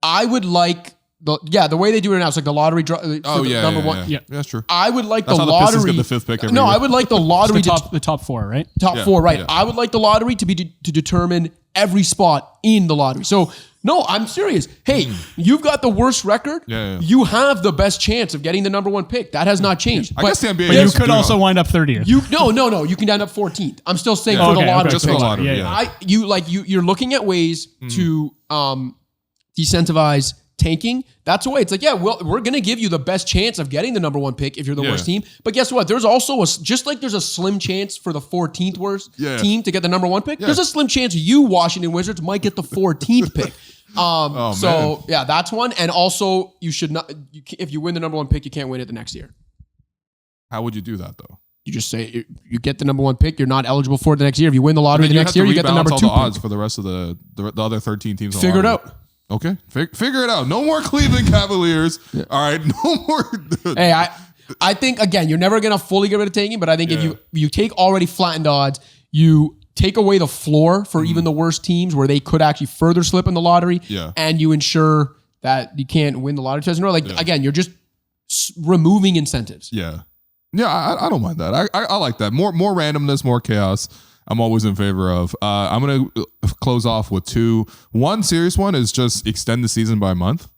I would like the way they do it now. It's like the lottery. Number 1. Yeah, that's true. I would like that's the how lottery. The 5th pick every year. I would like the lottery. The top 4, right? Top 4, right? Yeah. I would like the lottery to be to determine every spot in the lottery. So. No, I'm serious. Hey, you've got the worst record. Yeah. You have the best chance of getting the number 1 pick. That has not changed. I guess the NBA. But you could also wind up 30th. No. You can end up 14th. I'm still saying for the lottery. Just for the lottery. Yeah. You're looking at ways to decentivize tanking, that's the way. It's like, yeah, well, we're going to give you the best chance of getting the number 1 pick if you're the worst team. But guess what? There's also just like there's a slim chance for the 14th worst team to get the number 1 pick. There's a slim chance you, Washington Wizards, might get the 14th pick. Yeah, that's one. And also, you should not. If you win the number 1 pick, you can't win it the next year. How would you do that though? You just say you get the number 1 pick. You're not eligible for it the next year. If you win the lottery the next year, you get the number 2 pick. Odds for the rest of the other 13 teams. Figure it out. Okay, figure it out. No more Cleveland Cavaliers. Yeah. All right, no more. Hey, I think again, you're never gonna fully get rid of tanking, but I think if you take already flattened odds, you take away the floor for even the worst teams where they could actually further slip in the lottery, and you ensure that you can't win the lottery twice in a row. Again, you're just removing incentives. Yeah, I don't mind that. I like that. More randomness, more chaos. I'm always in favor of. I'm going to close off with 2. One serious one is just extend the season by a month.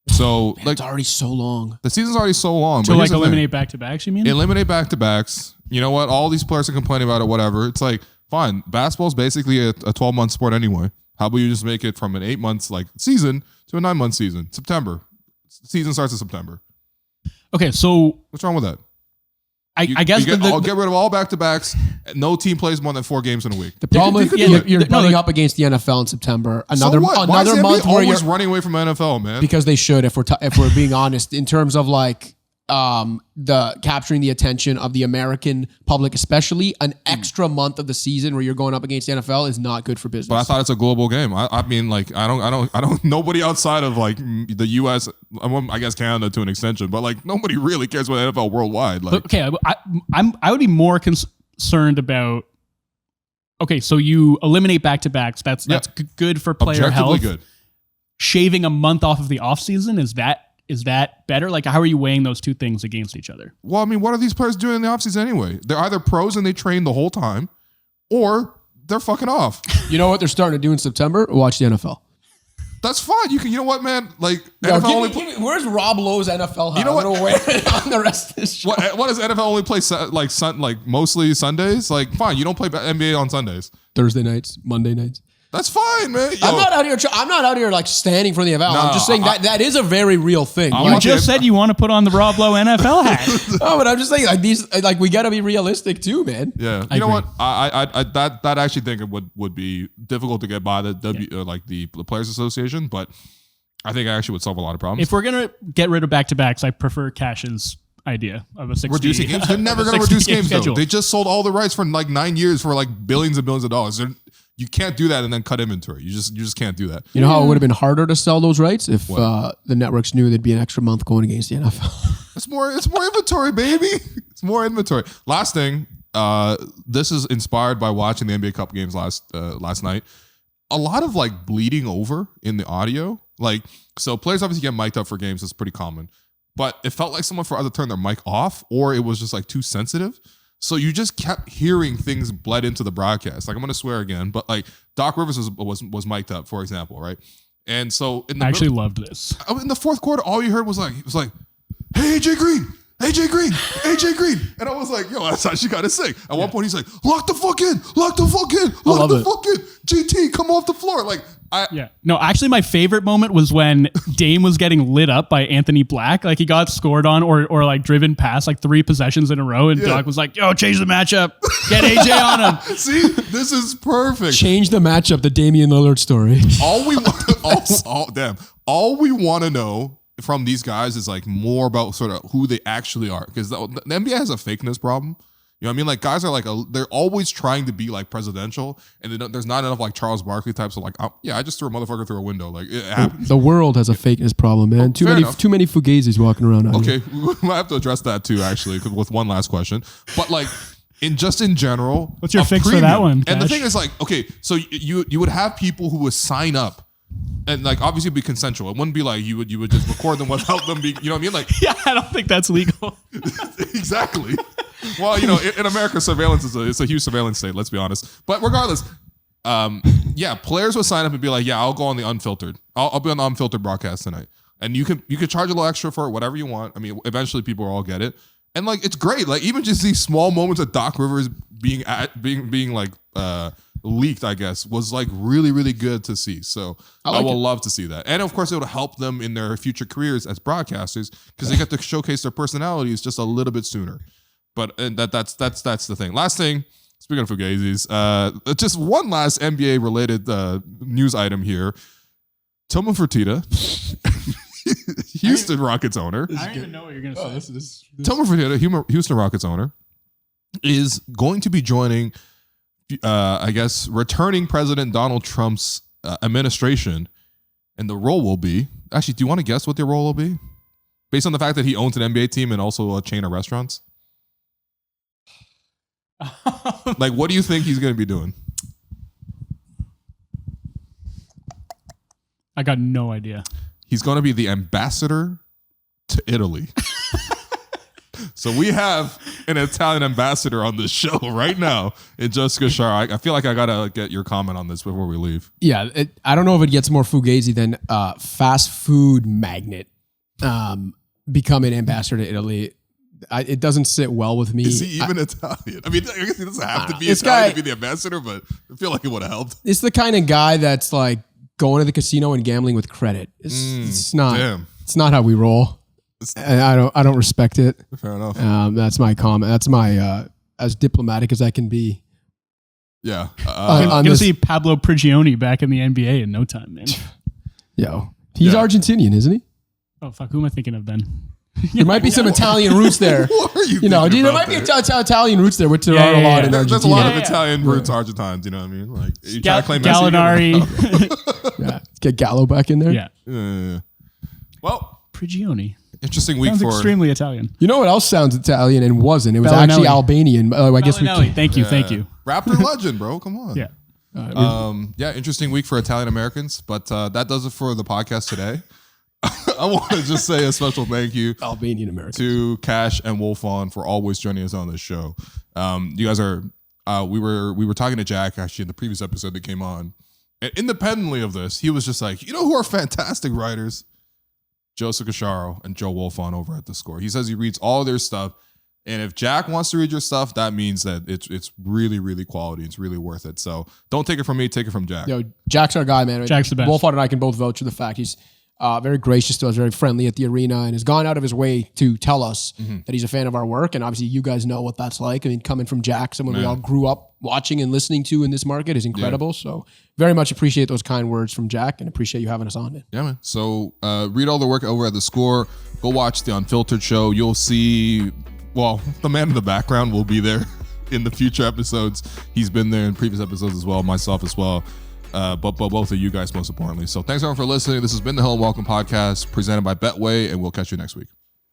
So Man, it's already so long. The season's already so long. So like eliminate back-to-backs, you mean? Eliminate back-to-backs. You know what? All these players are complaining about it, whatever. It's like, fine. Basketball's basically a 12-month sport anyway. How about you just make it from an 8 months season to a 9-month season? September. Season starts in September. Okay, so what's wrong with that? I guess get rid of all back-to-backs. No team plays more than 4 games in a week. The problem is you're running up against the NFL in September. Another month where you're running away from NFL, man. Because they should, if we're being honest, in terms of the capturing the attention of the American public, especially an extra month of the season where you're going up against the NFL is not good for business. But I thought it's a global game. I mean, I don't. Nobody outside of the U.S. I guess Canada to an extension, but nobody really cares about NFL worldwide. Okay, I would be more concerned about. Okay, so you eliminate back-to-backs. That's good for player health. Good. Shaving a month off of the offseason, is that better? How are you weighing those two things against each other? Well, I mean, what are these players doing in the offseason anyway? They're either pros and they train the whole time, or they're fucking off. You know what they're starting to do in September? Watch the NFL. That's fine. You know what, man? Where's Rob Lowe's NFL hat? You know what? I'm gonna wear it on the rest of this show. What does NFL only play mostly Sundays? Fine, you don't play NBA on Sundays. Thursday nights, Monday nights. That's fine, man. Yo. I'm not out here standing for the NFL. No, I'm just saying that is a very real thing. You just said you want to put on the Rob Lowe NFL hat. No, but I'm just saying we got to be realistic too, man. Yeah. You know what? I that actually think it would be difficult to get by the Players Association, but I think I actually would solve a lot of problems. If we're gonna get rid of back-to-backs, I prefer Cash's idea of a 60 reducing games. They're never going to reduce games though. They just sold all the rights for 9 years for billions and billions of dollars. You can't do that and then cut inventory. You just can't do that. You know how it would have been harder to sell those rights if the networks knew there'd be an extra month going against the NFL. It's more inventory, baby. It's more inventory. Last thing, this is inspired by watching the NBA Cup games last night. A lot of bleeding over in the audio. So players obviously get mic'd up for games. That's pretty common. But it felt like someone forgot to turn their mic off, or it was just too sensitive. So you just kept hearing things bled into the broadcast. I'm going to swear again, but Doc Rivers was mic'd up, for example, right? And so I actually loved this. In the fourth quarter, all you heard was hey, AJ Green, AJ Green, AJ Green. And I was like, yo, that's how she got to sing. At one point, he's like, lock the fuck in, lock the fuck in, lock the fuck in. GT, come off the floor. No, actually, my favorite moment was when Dame was getting lit up by Anthony Black. He got scored on or driven past 3 possessions in a row. And Doc was like, yo, change the matchup. Get AJ on him. See, this is perfect. Change the matchup, the Damian Lillard story. All we want to know from these guys is more about sort of who they actually are. Because the NBA has a fakeness problem. You know what I mean? Guys are they're always trying to be presidential, and there's not enough Charles Barkley types of I just threw a motherfucker through a window. It happens. The world has a fakeness problem, man. Too many Fugazis walking around. Okay, we have to address that too, actually, with one last question. But in general, what's your fix for that one? And the thing is, okay, so you would have people who would sign up. And obviously it'd be consensual. It wouldn't be you would just record them without them being, you know what I mean? Yeah, I don't think that's legal. Exactly. Well, in America, surveillance it's a huge surveillance state, let's be honest. But regardless, players would sign up and be I'll go on the unfiltered. I'll be on the unfiltered broadcast tonight. And you could charge a little extra for it, whatever you want. I mean, eventually people will all get it. And it's great. Even just these small moments of Doc Rivers being leaked, I guess, was like really, really good to see. So I will love to see that. And of course, it would help them in their future careers as broadcasters because they get to showcase their personalities just a little bit sooner. But that's the thing. Last thing, speaking of Fugazis, just one last NBA related news item here. Tillman Fertitta, Houston Rockets owner. I don't even know what you're gonna say. Tillman Fertitta, Houston Rockets owner, is going to be joining, I guess, returning President Donald Trump's administration, and the role will be. Actually, do you want to guess what the role will be, based on the fact that he owns an NBA team and also a chain of restaurants? Like, what do you think he's going to be doing? I got no idea. He's going to be the ambassador to Italy. So we have an Italian ambassador on this show right now in Jessica Shar. I feel like I got to get your comment on this before we leave. Yeah, I don't know if it gets more fugazi than fast food magnate becoming ambassador to Italy. It doesn't sit well with me. Is he even Italian? I mean, I guess he doesn't have to be Italian to be the ambassador, but I feel like it would have helped. It's the kind of guy that's like going to the casino and gambling with credit. It's not. Damn. It's not how we roll. And I don't respect it. Fair enough. That's my comment. That's my as diplomatic as I can be. Yeah. I'm going to see Pablo Prigioni back in the NBA in no time, man. Yo, he's Argentinian, isn't he? Oh, fuck. Who am I thinking of then? There might be some Italian roots there. What are you there might be Italian roots there, which there are a lot in Argentina. There's a lot of Italian roots Argentines, you know what I mean? Like, you try to claim Gallinari. Yeah, let's get Gallo back in there. Yeah. Well, Prigioni. Interesting week Sounds for extremely Italian. You know what else sounds Italian and wasn't? It was Bellinelli. actually Albanian. I guess we Bellinelli. Thank you. Raptor legend, bro. Come on. Yeah. Interesting week for Italian Americans, but that does it for the podcast today. I want to just say a special thank you Albanian American to Cash and Wolfond for always joining us on this show. You guys are we were talking to Jack actually in the previous episode that came on. And independently of this, he was just like, you know who are fantastic writers? Joseph Casciaro and Joe Wolfond over at theScore. He says he reads all their stuff. And if Jack wants to read your stuff, that means that it's really, really quality. It's really worth it. So don't take it from me, take it from Jack. Yo, Jack's our guy, man. Jack's the best. Wolfond and I can both vouch for the fact he's very gracious to us, very friendly at the arena, and has gone out of his way to tell us that he's a fan of our work. And obviously, you guys know what that's like. I mean, coming from Jack, someone we all grew up watching and listening to in this market, is incredible. Yeah. So very much appreciate those kind words from Jack, and appreciate you having us on it. Yeah, man. So read all the work over at theScore. Go watch the Unfiltered show. You'll see, well, the man in the background will be there in the future episodes. He's been there in previous episodes as well, myself as well. But both of you guys most importantly. So thanks everyone for listening. This has been the Hello and Welcome podcast presented by Betway, and we'll catch you next week.